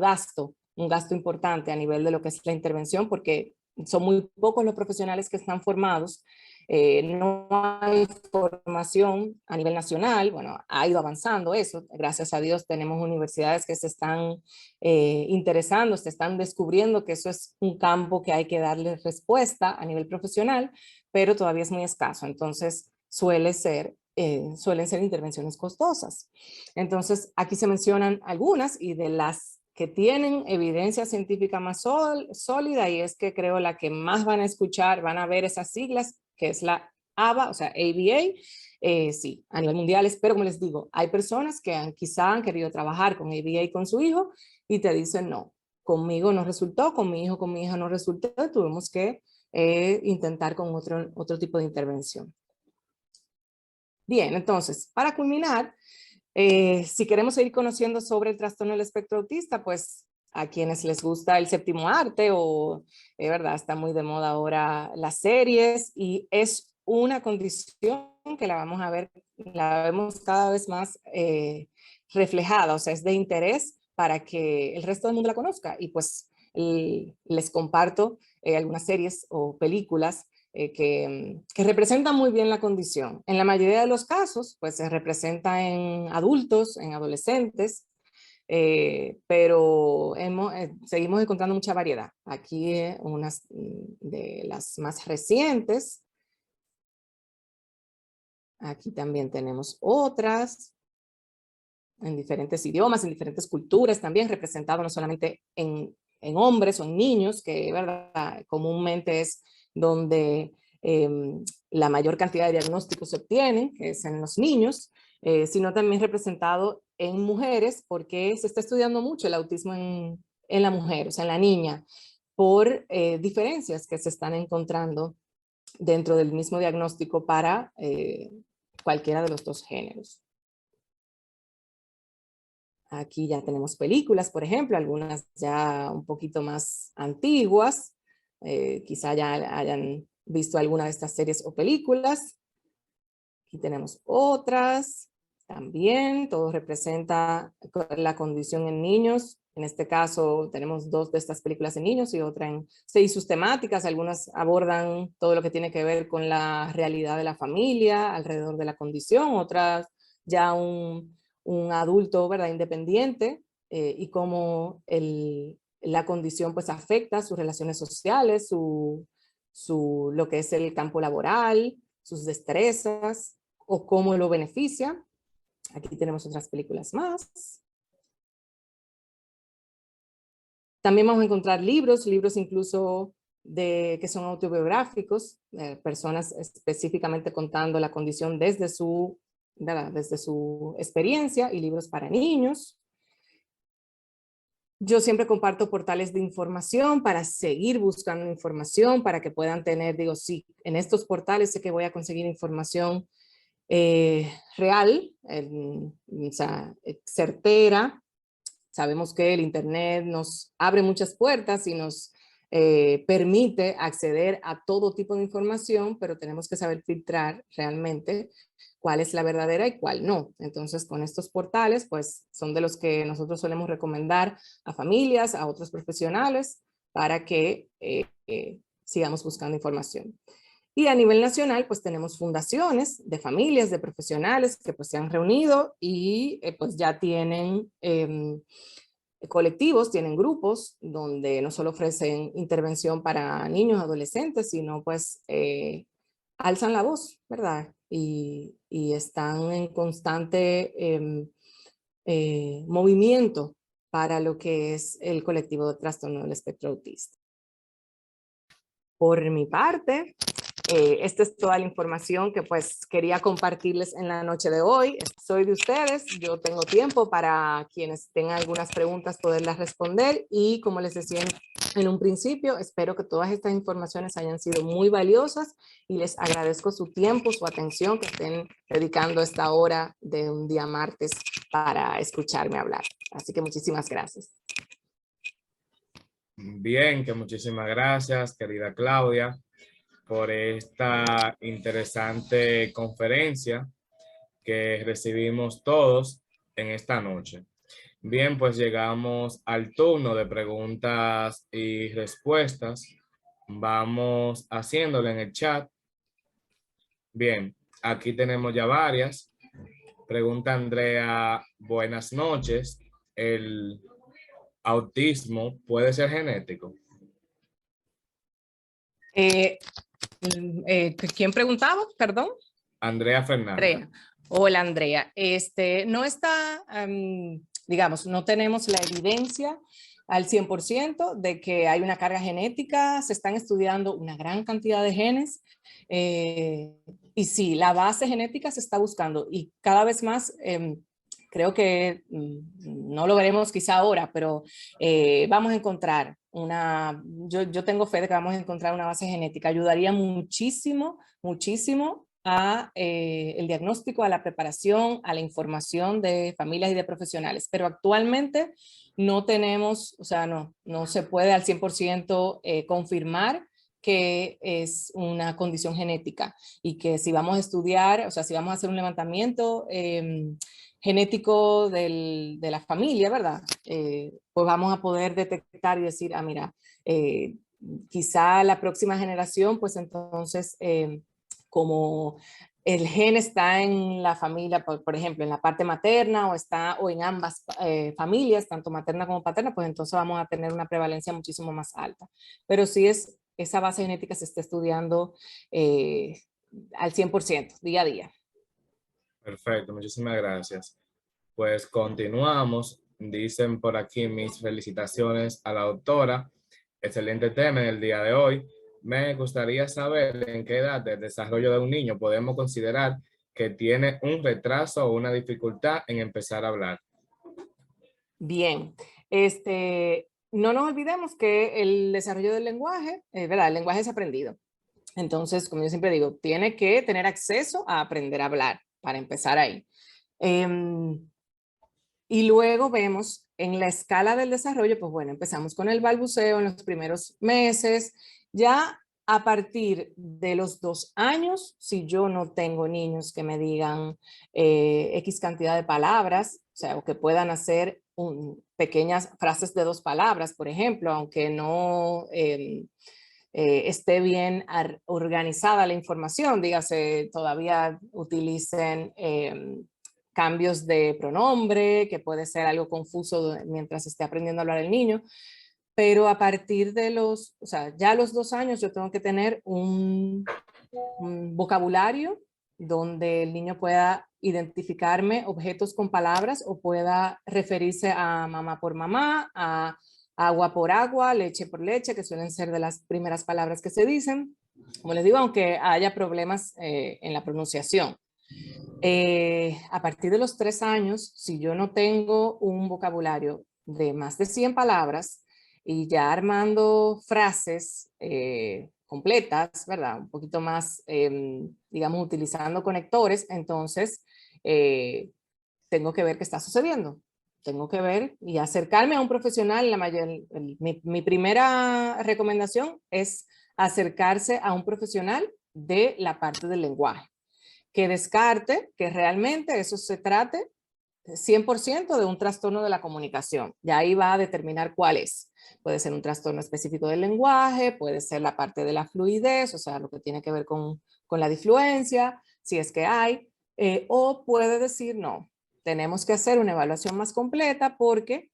Un gasto importante a nivel de lo que es la intervención, porque son muy pocos los profesionales que están formados. No hay formación a nivel nacional, bueno, ha ido avanzando eso, gracias a Dios tenemos universidades que se están interesando, se están descubriendo que eso es un campo que hay que darle respuesta a nivel profesional, pero todavía es muy escaso, entonces suelen ser intervenciones costosas. Entonces, aquí se mencionan algunas y de las que tienen evidencia científica más sólida, y es que creo la que más van a escuchar, van a ver esas siglas, que es la ABA, o sea, ABA, sí, a nivel mundial, pero como les digo, hay personas que quizá han querido trabajar con ABA con su hijo y te dicen, no, conmigo no resultó, con mi hijo, con mi hija no resultó, tuvimos que intentar con otro tipo de intervención. Bien, entonces, para culminar, si queremos seguir conociendo sobre el trastorno del espectro autista, pues a quienes les gusta el séptimo arte o, ¿verdad? Está muy de moda ahora las series y es una condición que la vamos a ver, la vemos cada vez más reflejada, o sea, es de interés para que el resto del mundo la conozca y pues les comparto algunas series o películas que representan muy bien la condición. En la mayoría de los casos, pues se representa en adultos, en adolescentes, pero seguimos encontrando mucha variedad. Aquí unas de las más recientes. Aquí también tenemos otras en diferentes idiomas, en diferentes culturas también, representado no solamente en hombres o en niños, que ¿verdad? Comúnmente es donde eh, la mayor cantidad de diagnósticos se obtienen, que es en los niños, sino también representado en mujeres, porque se está estudiando mucho el autismo en la mujer, o sea, en la niña, por diferencias que se están encontrando dentro del mismo diagnóstico para cualquiera de los dos géneros. Aquí ya tenemos películas, por ejemplo, algunas ya un poquito más antiguas, quizá ya hayan visto alguna de estas series o películas. Aquí tenemos otras también, todo representa la condición en niños. En este caso tenemos 2 de estas películas en niños y otra en 6 sus temáticas. Algunas abordan todo lo que tiene que ver con la realidad de la familia alrededor de la condición, otras ya un adulto, ¿verdad?, independiente, y cómo la condición pues afecta sus relaciones sociales, lo que es el campo laboral, sus destrezas o cómo lo beneficia. Aquí tenemos otras películas más. También vamos a encontrar libros incluso que son autobiográficos, personas específicamente contando la condición desde desde su experiencia, y libros para niños. Yo siempre comparto portales de información para seguir buscando información, para que puedan tener, digo, sí, en estos portales sé que voy a conseguir información real, o sea, certera. Sabemos que el Internet nos abre muchas puertas y nos permite acceder a todo tipo de información, pero tenemos que saber filtrar realmente cuál es la verdadera y cuál no. Entonces, con estos portales, pues son de los que nosotros solemos recomendar a familias, a otros profesionales, para que sigamos buscando información. Y a nivel nacional, pues tenemos fundaciones de familias, de profesionales que pues se han reunido y pues ya tienen colectivos, tienen grupos donde no solo ofrecen intervención para niños, adolescentes, sino pues alzan la voz, ¿verdad? Y están en constante movimiento para lo que es el colectivo de trastorno del espectro autista. Por mi parte, esta es toda la información que pues quería compartirles en la noche de hoy. Soy de ustedes, yo tengo tiempo para quienes tengan algunas preguntas poderlas responder, y como les decía en un principio, espero que todas estas informaciones hayan sido muy valiosas y les agradezco su tiempo, su atención, que estén dedicando esta hora de un día martes para escucharme hablar. Así que muchísimas gracias. Bien, que muchísimas gracias, querida Claudia, por esta interesante conferencia que recibimos todos en esta noche. Bien, pues llegamos al turno de preguntas y respuestas. Vamos haciéndolo en el chat. Bien, aquí tenemos ya varias. Pregunta Andrea, buenas noches. ¿El autismo puede ser genético? ¿Quién preguntaba? Perdón. Andrea Fernández. Andrea. Hola, Andrea. No está, digamos, no tenemos la evidencia al 100% de que hay una carga genética. Se están estudiando una gran cantidad de genes. Y sí, la base genética se está buscando, y cada vez más, creo que no lo veremos quizá ahora, pero vamos a encontrar yo tengo fe de que vamos a encontrar una base genética. Ayudaría muchísimo, muchísimo a el diagnóstico, a la preparación, a la información de familias y de profesionales. Pero actualmente no tenemos, o sea, no se puede al 100% confirmar que es una condición genética, y que si vamos a estudiar, o sea, si vamos a hacer un levantamiento genético de la familia, ¿verdad? Pues vamos a poder detectar y decir, ah, mira, quizá la próxima generación, pues entonces, como el gen está en la familia, por ejemplo, en la parte materna, o en ambas familias, tanto materna como paterna, pues entonces vamos a tener una prevalencia muchísimo más alta. Pero sí, esa base genética se está estudiando al 100%, día a día. Perfecto, muchísimas gracias. Pues continuamos. Dicen por aquí mis felicitaciones a la doctora. Excelente tema en el día de hoy. Me gustaría saber en qué edad del desarrollo de un niño podemos considerar que tiene un retraso o una dificultad en empezar a hablar. Bien, no nos olvidemos que el desarrollo del lenguaje, ¿verdad? El lenguaje es aprendido. Entonces, como yo siempre digo, tiene que tener acceso a aprender a hablar, para empezar ahí. Y luego vemos en la escala del desarrollo, pues bueno, empezamos con el balbuceo en los primeros meses. Ya a partir de los 2 años, si yo no tengo niños que me digan X cantidad de palabras, o sea, o que puedan hacer pequeñas frases de 2 palabras, por ejemplo, aunque no esté bien organizada la información, dígase, todavía utilicen cambios de pronombre, que puede ser algo confuso mientras esté aprendiendo a hablar el niño, pero a partir de los, o sea, ya a los 2 años yo tengo que tener un vocabulario donde el niño pueda identificarme objetos con palabras o pueda referirse a mamá por mamá, a agua por agua, leche por leche, que suelen ser de las primeras palabras que se dicen. Como les digo, aunque haya problemas en la pronunciación. A partir de los 3 años, si yo no tengo un vocabulario de más de 100 palabras y ya armando frases completas, ¿verdad? Un poquito más, digamos, utilizando conectores, entonces tengo que ver qué está sucediendo. Tengo que ver y acercarme a un profesional. Mi primera recomendación es acercarse a un profesional de la parte del lenguaje, que descarte que realmente eso se trate 100% de un trastorno de la comunicación. Ya ahí va a determinar cuál es. Puede ser un trastorno específico del lenguaje, puede ser la parte de la fluidez, o sea, lo que tiene que ver con la difluencia, si es que hay, o puede decir no, tenemos que hacer una evaluación más completa porque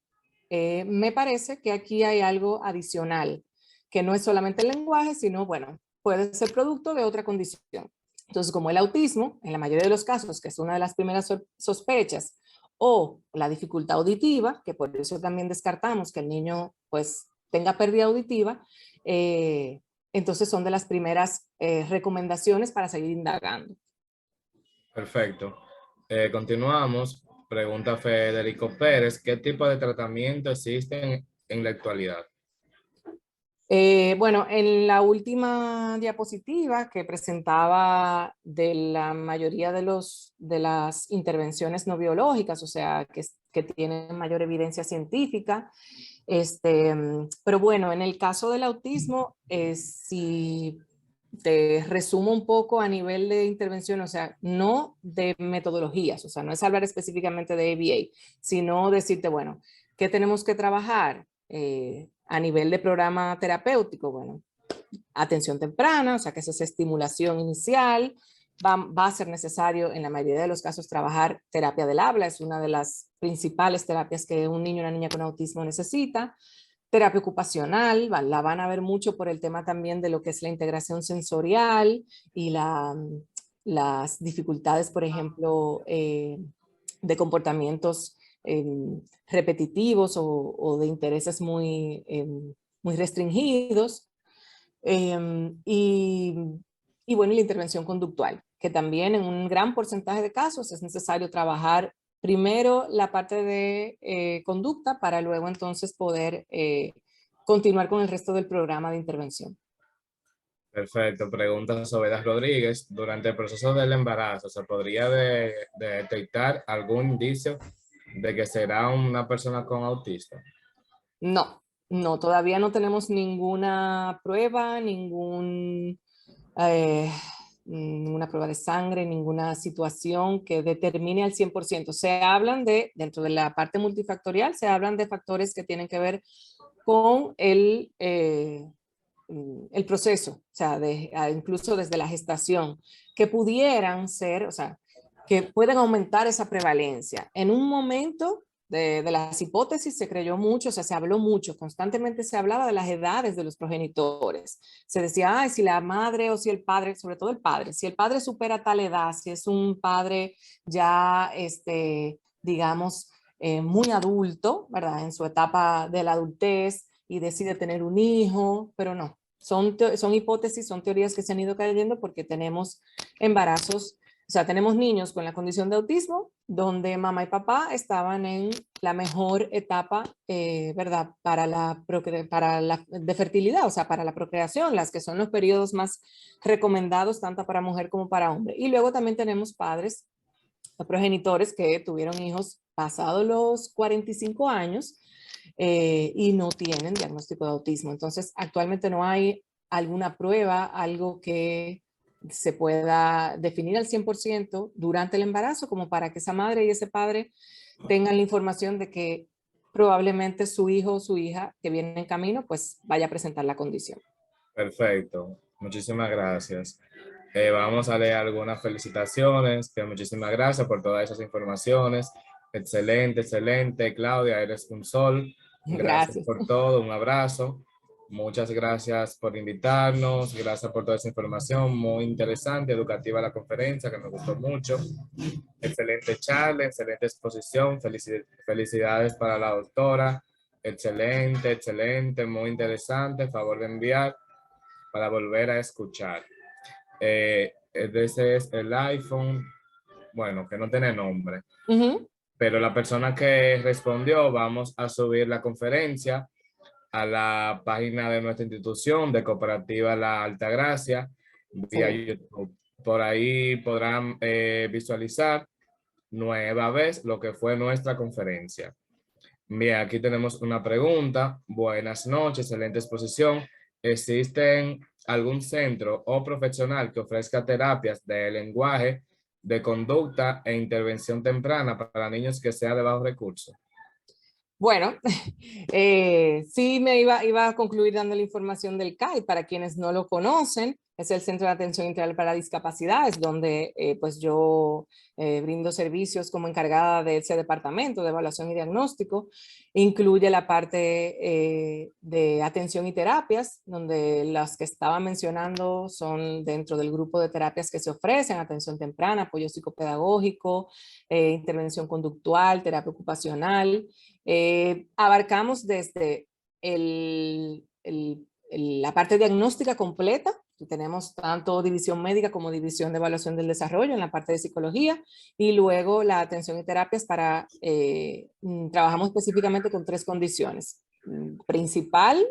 me parece que aquí hay algo adicional, que no es solamente el lenguaje, sino, bueno, puede ser producto de otra condición. Entonces, como el autismo, en la mayoría de los casos, que es una de las primeras sospechas, o la dificultad auditiva, que por eso también descartamos que el niño pues tenga pérdida auditiva, entonces son de las primeras recomendaciones para seguir indagando. Perfecto. Continuamos. Pregunta Federico Pérez, ¿qué tipo de tratamiento existen en la actualidad? Bueno, en la última diapositiva que presentaba de la mayoría de las intervenciones no biológicas, o sea, que tienen mayor evidencia científica, pero bueno, en el caso del autismo, si te resumo un poco a nivel de intervención, o sea, no de metodologías, o sea, no es hablar específicamente de ABA, sino decirte, bueno, ¿qué tenemos que trabajar a nivel de programa terapéutico? Bueno, atención temprana, o sea, que esa es estimulación inicial. Va a ser necesario en la mayoría de los casos trabajar terapia del habla, es una de las principales terapias que un niño o una niña con autismo necesita. Terapia ocupacional, la van a ver mucho por el tema también de lo que es la integración sensorial y las dificultades, por ejemplo, de comportamientos repetitivos o de intereses muy restringidos. Y bueno, y la intervención conductual, que también en un gran porcentaje de casos es necesario trabajar primero la parte de conducta para luego entonces poder continuar con el resto del programa de intervención. Perfecto. Pregunta Sobedas Rodríguez, durante el proceso del embarazo, ¿se podría de detectar algún indicio de que será una persona con autismo? No, no, todavía no tenemos ninguna prueba, eh, ninguna prueba de sangre, ninguna situación que determine al 100%. Se hablan dentro de la parte multifactorial, se hablan de factores que tienen que ver con el proceso, o sea, incluso desde la gestación, que pudieran ser, o sea, que pueden aumentar esa prevalencia. En un momento de las hipótesis se creyó mucho, o sea, se habló mucho, constantemente se hablaba de las edades de los progenitores. Se decía, ay, si la madre o si el padre, sobre todo el padre, si el padre supera tal edad, si es un padre ya, digamos, muy adulto, ¿verdad? En su etapa de la adultez y decide tener un hijo, pero no. Son hipótesis, son teorías que se han ido cayendo porque tenemos embarazos O sea, tenemos niños con la condición de autismo donde mamá y papá estaban en la mejor etapa, ¿verdad? De fertilidad, o sea, para la procreación, las que son los periodos más recomendados tanto para mujer como para hombre. Y luego también tenemos padres, progenitores que tuvieron hijos pasados los 45 años y no tienen diagnóstico de autismo. Entonces, actualmente no hay alguna prueba, algo que se pueda definir al 100% durante el embarazo, como para que esa madre y ese padre tengan la información de que probablemente su hijo o su hija que viene en camino, pues vaya a presentar la condición. Perfecto, muchísimas gracias. Vamos a leer algunas felicitaciones, que muchísimas gracias por todas esas informaciones. Excelente, excelente, Claudia, eres un sol. Gracias Gracias. por todo, un abrazo. Muchas gracias por invitarnos, gracias por toda esa información, muy interesante, educativa la conferencia, que me gustó mucho. Excelente charla, excelente exposición, felicidades para la doctora. Excelente, excelente, muy interesante, favor de enviar para volver a escuchar. Ese es el iPhone, bueno, que no tiene nombre, pero la persona que respondió, vamos a subir la conferencia a la página de nuestra institución de Cooperativa La Altagracia vía Excelente. YouTube. Por ahí podrán visualizar nueva vez lo que fue nuestra conferencia. Bien, aquí tenemos una pregunta. Buenas noches, excelente exposición. ¿Existen algún centro o profesional que ofrezca terapias de lenguaje, de conducta e intervención temprana para niños que sea de bajos recursos? Bueno, sí iba a concluir dando la información del CAI. Para quienes no lo conocen, es el Centro de Atención Integral para Discapacidades, donde pues yo brindo servicios como encargada de ese departamento de evaluación y diagnóstico. Incluye la parte de atención y terapias, donde las que estaba mencionando son dentro del grupo de terapias que se ofrecen: atención temprana, apoyo psicopedagógico, intervención conductual, terapia ocupacional. Abarcamos desde la parte diagnóstica completa. Tenemos tanto división médica como división de evaluación del desarrollo en la parte de psicología, y luego la atención y terapias para, trabajamos específicamente con 3 condiciones. Principal,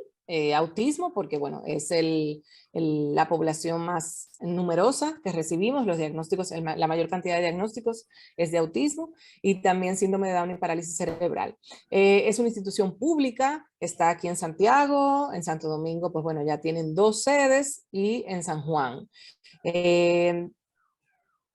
autismo, porque bueno, es la población más numerosa que recibimos, los diagnósticos, la mayor cantidad de diagnósticos es de autismo, y también síndrome de Down y parálisis cerebral. Es una institución pública, está aquí en Santiago, en Santo Domingo, pues bueno, ya tienen 2 sedes, y en San Juan.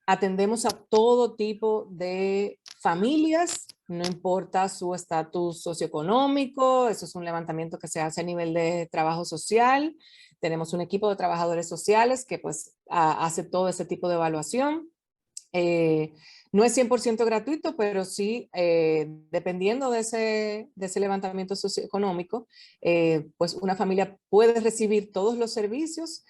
Atendemos a todo tipo de familias, no importa su estatus socioeconómico. Eso es un levantamiento que se hace a nivel de trabajo social. Tenemos un equipo de trabajadores sociales que pues hace todo ese tipo de evaluación. No es 100% gratuito, pero sí, dependiendo de ese levantamiento socioeconómico, pues una familia puede recibir todos los servicios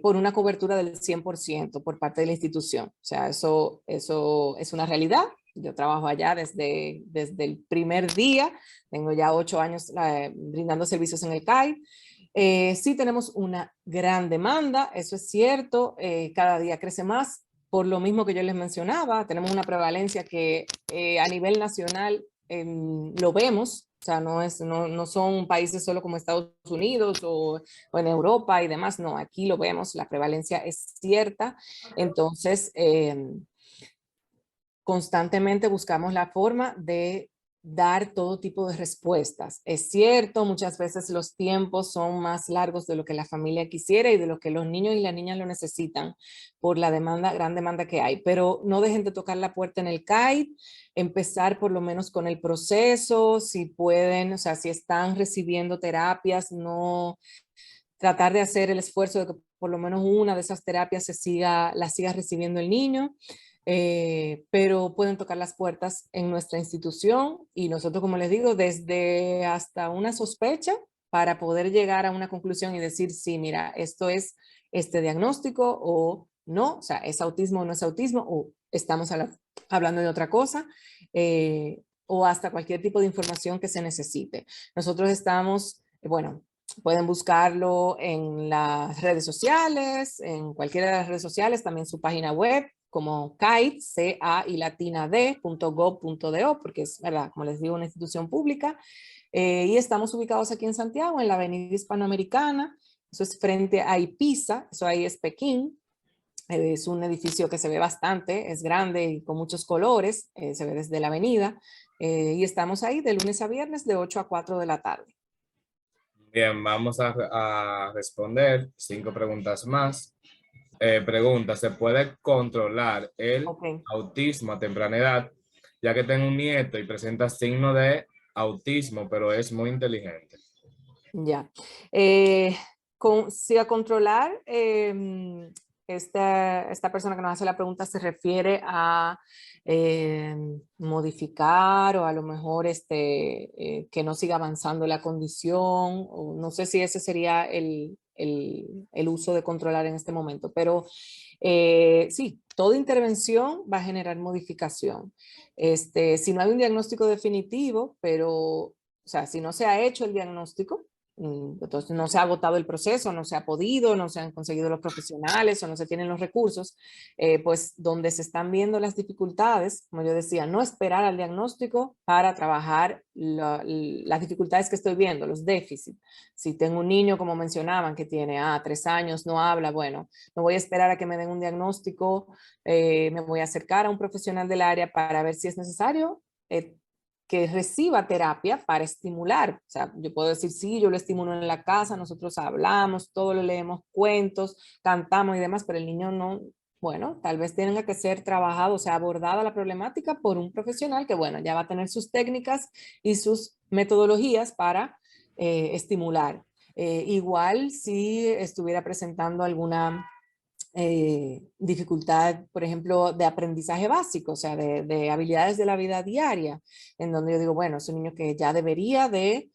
por una cobertura del 100% por parte de la institución. O sea, eso es una realidad. Yo trabajo allá desde el primer día, tengo ya 8 años brindando servicios en el CAI. Sí tenemos una gran demanda, eso es cierto, cada día crece más. Por lo mismo que yo les mencionaba, tenemos una prevalencia que a nivel nacional lo vemos. O sea, no son países solo como Estados Unidos o en Europa y demás. No, aquí lo vemos, la prevalencia es cierta. Entonces, constantemente buscamos la forma de dar todo tipo de respuestas. Es cierto, muchas veces los tiempos son más largos de lo que la familia quisiera y de lo que los niños y las niñas lo necesitan por la gran demanda que hay, pero no dejen de tocar la puerta en el CAI, empezar por lo menos con el proceso, si pueden, o sea, si están recibiendo terapias, no tratar de hacer el esfuerzo de que por lo menos una de esas terapias la siga recibiendo el niño. Pero pueden tocar las puertas en nuestra institución, y nosotros, como les digo, desde hasta una sospecha para poder llegar a una conclusión y decir, sí, mira, esto es este diagnóstico o no, o sea, es autismo o no es autismo, o estamos hablando de otra cosa, o hasta cualquier tipo de información que se necesite. Nosotros estamos, bueno, pueden buscarlo en las redes sociales, en cualquiera de las redes sociales, también su página web, como CAID, C-A y latina D.gov.do, porque es, ¿verdad? Como les digo, una institución pública. Y estamos ubicados aquí en Santiago, en la Avenida Hispanoamericana. Eso es frente a IPISA, eso ahí es Pekín. Es un edificio que se ve bastante, es grande y con muchos colores, se ve desde la avenida. Y estamos ahí de lunes a viernes de 8 a 4 de la tarde. Bien, vamos a responder 5 preguntas más. Pregunta, ¿se puede controlar el Ok, autismo a temprana edad? Ya que tengo un nieto y presenta signo de autismo, pero es muy inteligente. ya. Si a controlar, esta persona que nos hace la pregunta se refiere a modificar o a lo mejor que no siga avanzando la condición, o no sé si ese sería el uso de controlar en este momento, pero sí, toda intervención va a generar modificación. Si no hay un diagnóstico definitivo, pero, o sea, si no se ha hecho el diagnóstico, entonces no se ha agotado el proceso, no se ha podido, no se han conseguido los profesionales o no se tienen los recursos, pues donde se están viendo las dificultades, como yo decía, no esperar al diagnóstico para trabajar las dificultades que estoy viendo, los déficits. Si tengo un niño, como mencionaban, que tiene 3 años, no habla, bueno, no voy a esperar a que me den un diagnóstico, me voy a acercar a un profesional del área para ver si es necesario que reciba terapia para estimular. O sea, yo puedo decir, sí, yo lo estimulo en la casa, nosotros hablamos, todo lo leemos cuentos, cantamos y demás, pero el niño no, bueno, tal vez tenga que ser trabajado, o sea, abordada la problemática por un profesional que, bueno, ya va a tener sus técnicas y sus metodologías para estimular. Igual si estuviera presentando alguna dificultad, por ejemplo, de aprendizaje básico, o sea, de habilidades de la vida diaria, en donde yo digo, bueno, es un niño que ya debería de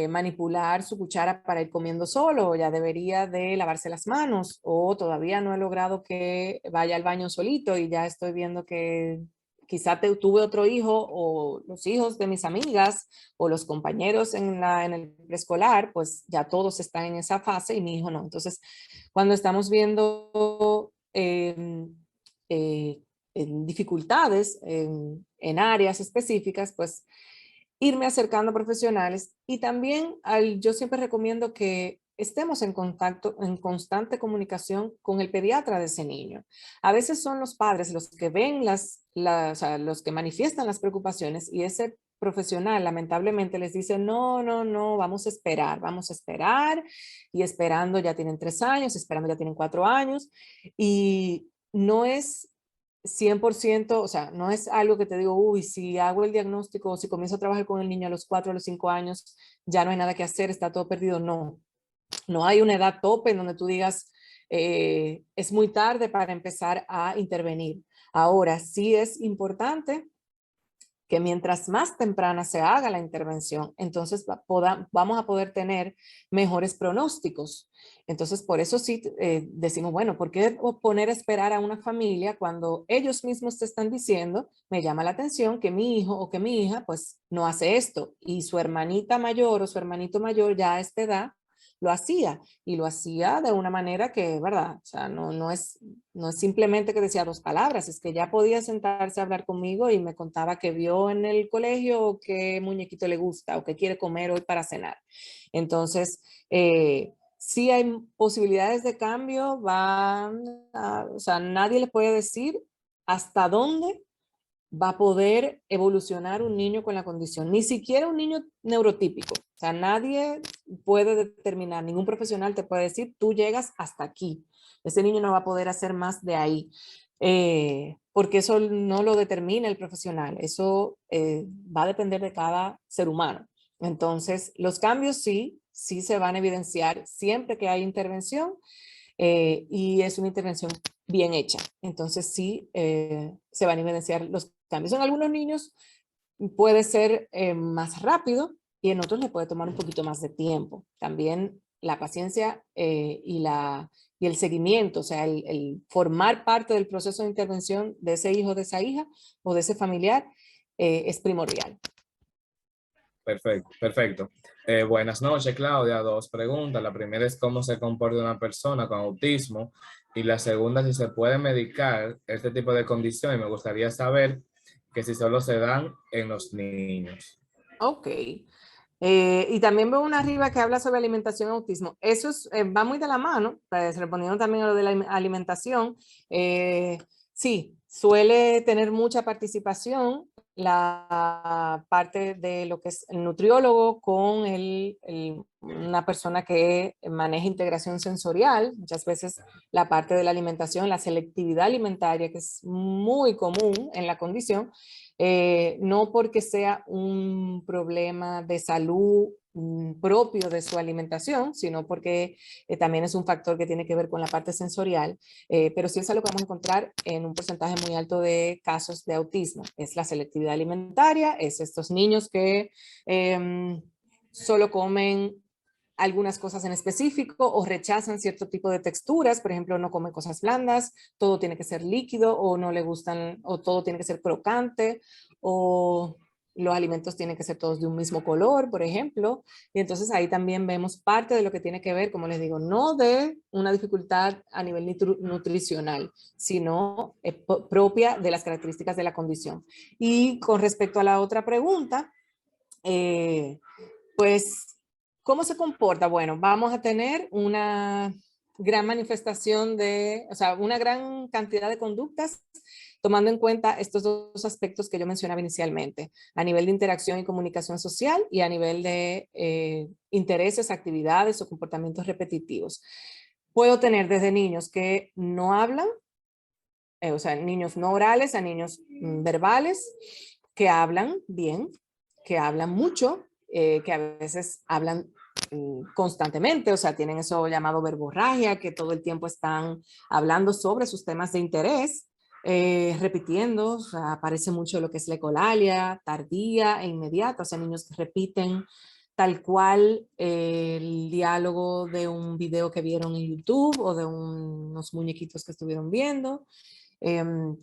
manipular su cuchara para ir comiendo solo, o ya debería de lavarse las manos, o todavía no he logrado que vaya al baño solito y ya estoy viendo que quizá tuve otro hijo o los hijos de mis amigas o los compañeros en el preescolar, pues ya todos están en esa fase y mi hijo no. Entonces, cuando estamos viendo en dificultades en áreas específicas, pues irme acercando a profesionales y también yo siempre recomiendo que estemos en contacto, en constante comunicación con el pediatra de ese niño. A veces son los padres los que ven o sea, los que manifiestan las preocupaciones y ese profesional lamentablemente les dice, no, no, no, vamos a esperar y esperando ya tienen 3 años, esperando ya tienen 4 años y no es 100%, o sea, no es algo que te digo, uy, si hago el diagnóstico o si comienzo a trabajar con el niño a los 4 o los 5 años, ya no hay nada que hacer, está todo perdido. No, no hay una edad tope en donde tú digas, es muy tarde para empezar a intervenir. Ahora, sí es importante que mientras más temprana se haga la intervención, entonces vamos a poder tener mejores pronósticos. Entonces, por eso sí decimos, bueno, ¿por qué poner a esperar a una familia cuando ellos mismos te están diciendo, me llama la atención que mi hijo o que mi hija pues no hace esto y su hermanita mayor o su hermanito mayor ya a esta edad lo hacía y lo hacía de una manera que, ¿verdad? O sea, no es simplemente que decía 2 palabras, es que ya podía sentarse a hablar conmigo y me contaba que vio en el colegio o qué muñequito le gusta o qué quiere comer hoy para cenar. Entonces, sí hay posibilidades de cambio, o sea, nadie le puede decir hasta dónde va a poder evolucionar un niño con la condición, ni siquiera un niño neurotípico. O sea, nadie puede determinar, ningún profesional te puede decir, tú llegas hasta aquí. Ese niño no va a poder hacer más de ahí, porque eso no lo determina el profesional, eso va a depender de cada ser humano. Entonces, los cambios sí se van a evidenciar siempre que hay intervención y es una intervención bien hecha. Entonces sí se van a evidenciar los cambios. En algunos niños puede ser más rápido y en otros le puede tomar un poquito más de tiempo. También la paciencia y el seguimiento, o sea, el formar parte del proceso de intervención de ese hijo, de esa hija o de ese familiar es primordial. Perfecto, perfecto. Buenas noches, Claudia. Dos preguntas. La primera es cómo se comporta una persona con autismo y la segunda si se puede medicar este tipo de condición y me gustaría saber que si solo se dan en los niños. Ok. Y también veo una arriba que habla sobre alimentación y autismo. Eso va muy de la mano, pues, respondiendo también a lo de la alimentación. Sí, suele tener mucha participación la parte de lo que es el nutriólogo con una persona que maneja integración sensorial. Muchas veces la parte de la alimentación, la selectividad alimentaria, que es muy común en la condición, no porque sea un problema de salud propio de su alimentación, sino porque también es un factor que tiene que ver con la parte sensorial, pero sí es algo que vamos a encontrar en un porcentaje muy alto de casos de autismo. Es la selectividad alimentaria, es estos niños que solo comen algunas cosas en específico o rechazan cierto tipo de texturas, por ejemplo, no comen cosas blandas, todo tiene que ser líquido o no le gustan, o todo tiene que ser crocante, o los alimentos tienen que ser todos de un mismo color, por ejemplo. Y entonces ahí también vemos parte de lo que tiene que ver, como les digo, no de una dificultad a nivel nutricional, sino propia de las características de la condición. Y con respecto a la otra pregunta, pues, ¿cómo se comporta? Bueno, vamos a tener una gran manifestación o sea, una gran cantidad de conductas tomando en cuenta estos dos aspectos que yo mencionaba inicialmente, a nivel de interacción y comunicación social y a nivel de intereses, actividades o comportamientos repetitivos. Puedo tener desde niños que no hablan, o sea, niños no orales a niños verbales, que hablan bien, que hablan mucho, que a veces hablan constantemente, o sea, tienen eso llamado verborragia, que todo el tiempo están hablando sobre sus temas de interés, repitiendo, o sea, aparece mucho lo que es la ecolalia, tardía e inmediata, o sea, niños que repiten tal cual el diálogo de un video que vieron en YouTube o de unos muñequitos que estuvieron viendo. En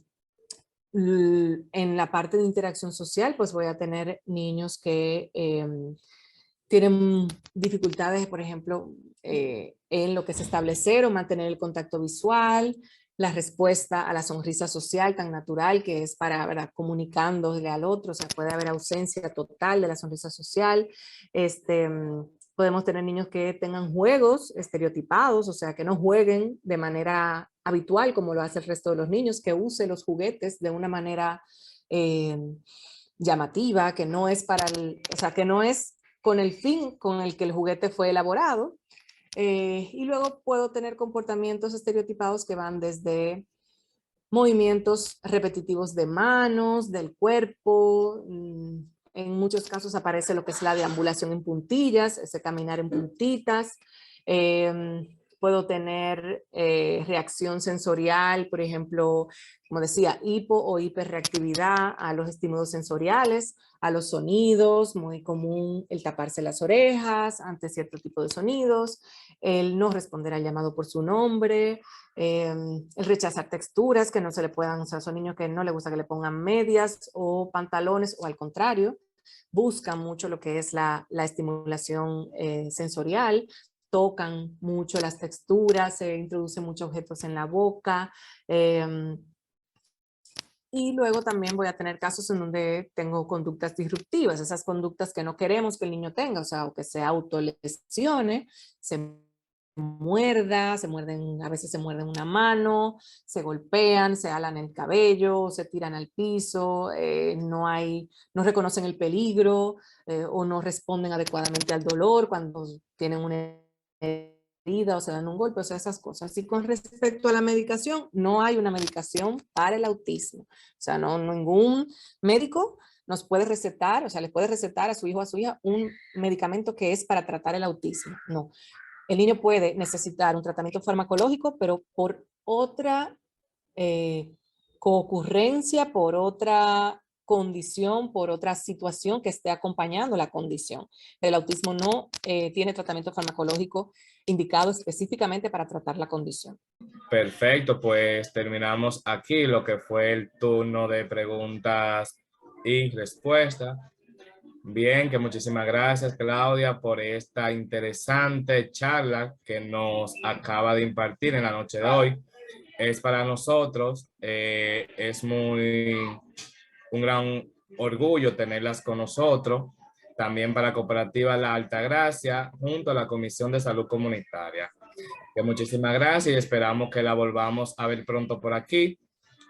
la parte de interacción social, pues voy a tener niños que tienen dificultades, por ejemplo, en lo que es establecer o mantener el contacto visual, la respuesta a la sonrisa social tan natural que es para, ¿verdad?, comunicándole al otro, o sea, puede haber ausencia total de la sonrisa social. Podemos tener niños que tengan juegos estereotipados, o sea, que no jueguen de manera habitual como lo hace el resto de los niños, que use los juguetes de una manera eh, llamativa, que no es para o sea, que no es con el fin con el que el juguete fue elaborado. Y luego puedo tener comportamientos estereotipados que van desde movimientos repetitivos de manos, del cuerpo. En muchos casos aparece lo que es la deambulación en puntillas, ese caminar en puntitas. Puedo tener reacción sensorial, por ejemplo, como decía, hipo o hiperreactividad a los estímulos sensoriales, a los sonidos, muy común el taparse las orejas ante cierto tipo de sonidos, el no responder al llamado por su nombre, el rechazar texturas que no se le puedan, o sea, son niños que no les gusta que le pongan medias o pantalones o al contrario, buscan mucho lo que es la estimulación sensorial, tocan mucho las texturas, se introducen muchos objetos en la boca. Y luego también voy a tener casos en donde tengo conductas disruptivas, esas conductas que no queremos que el niño tenga, o sea, o que se autolesione, se muerda, se muerden, a veces se muerden una mano, se golpean, se alan el cabello, se tiran al piso, no reconocen el peligro o no responden adecuadamente al dolor cuando tienen una herida o se dan un golpe, o sea, esas cosas. Y con respecto a la medicación, no hay una medicación para el autismo. O sea, no, ningún médico nos puede recetar, o sea, le puede recetar a su hijo o a su hija un medicamento que es para tratar el autismo. No. El niño puede necesitar un tratamiento farmacológico, pero por otra coocurrencia, por otra condición, por otra situación que esté acompañando la condición. El autismo no tiene tratamiento farmacológico indicado específicamente para tratar la condición. Perfecto, pues terminamos aquí lo que fue el turno de preguntas y respuestas. Bien, que muchísimas gracias, Claudia, por esta interesante charla que nos acaba de impartir en la noche de hoy. Es para nosotros, es un gran orgullo tenerlas con nosotros, también para Cooperativa La Altagracia, junto a la Comisión de Salud Comunitaria. Que muchísimas gracias y esperamos que la volvamos a ver pronto por aquí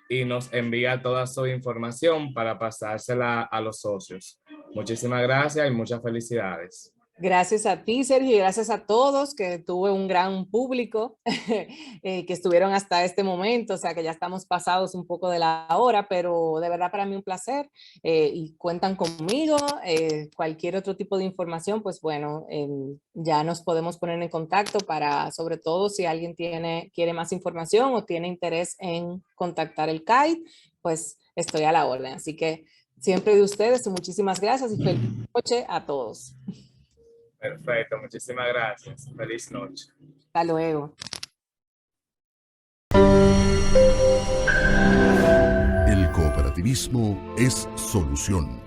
y nos envía toda su información para pasársela a los socios. Muchísimas gracias y muchas felicidades. Gracias a ti, Sergio, y gracias a todos, que tuve un gran público que estuvieron hasta este momento, o sea que ya estamos pasados un poco de la hora, pero de verdad para mí un placer y cuentan conmigo. Cualquier otro tipo de información, pues bueno, ya nos podemos poner en contacto para, sobre todo si alguien quiere más información o tiene interés en contactar el CAIT, pues estoy a la orden. Así que siempre de ustedes, muchísimas gracias y feliz noche a todos. Perfecto, muchísimas gracias. Feliz noche. Hasta luego. El cooperativismo es solución.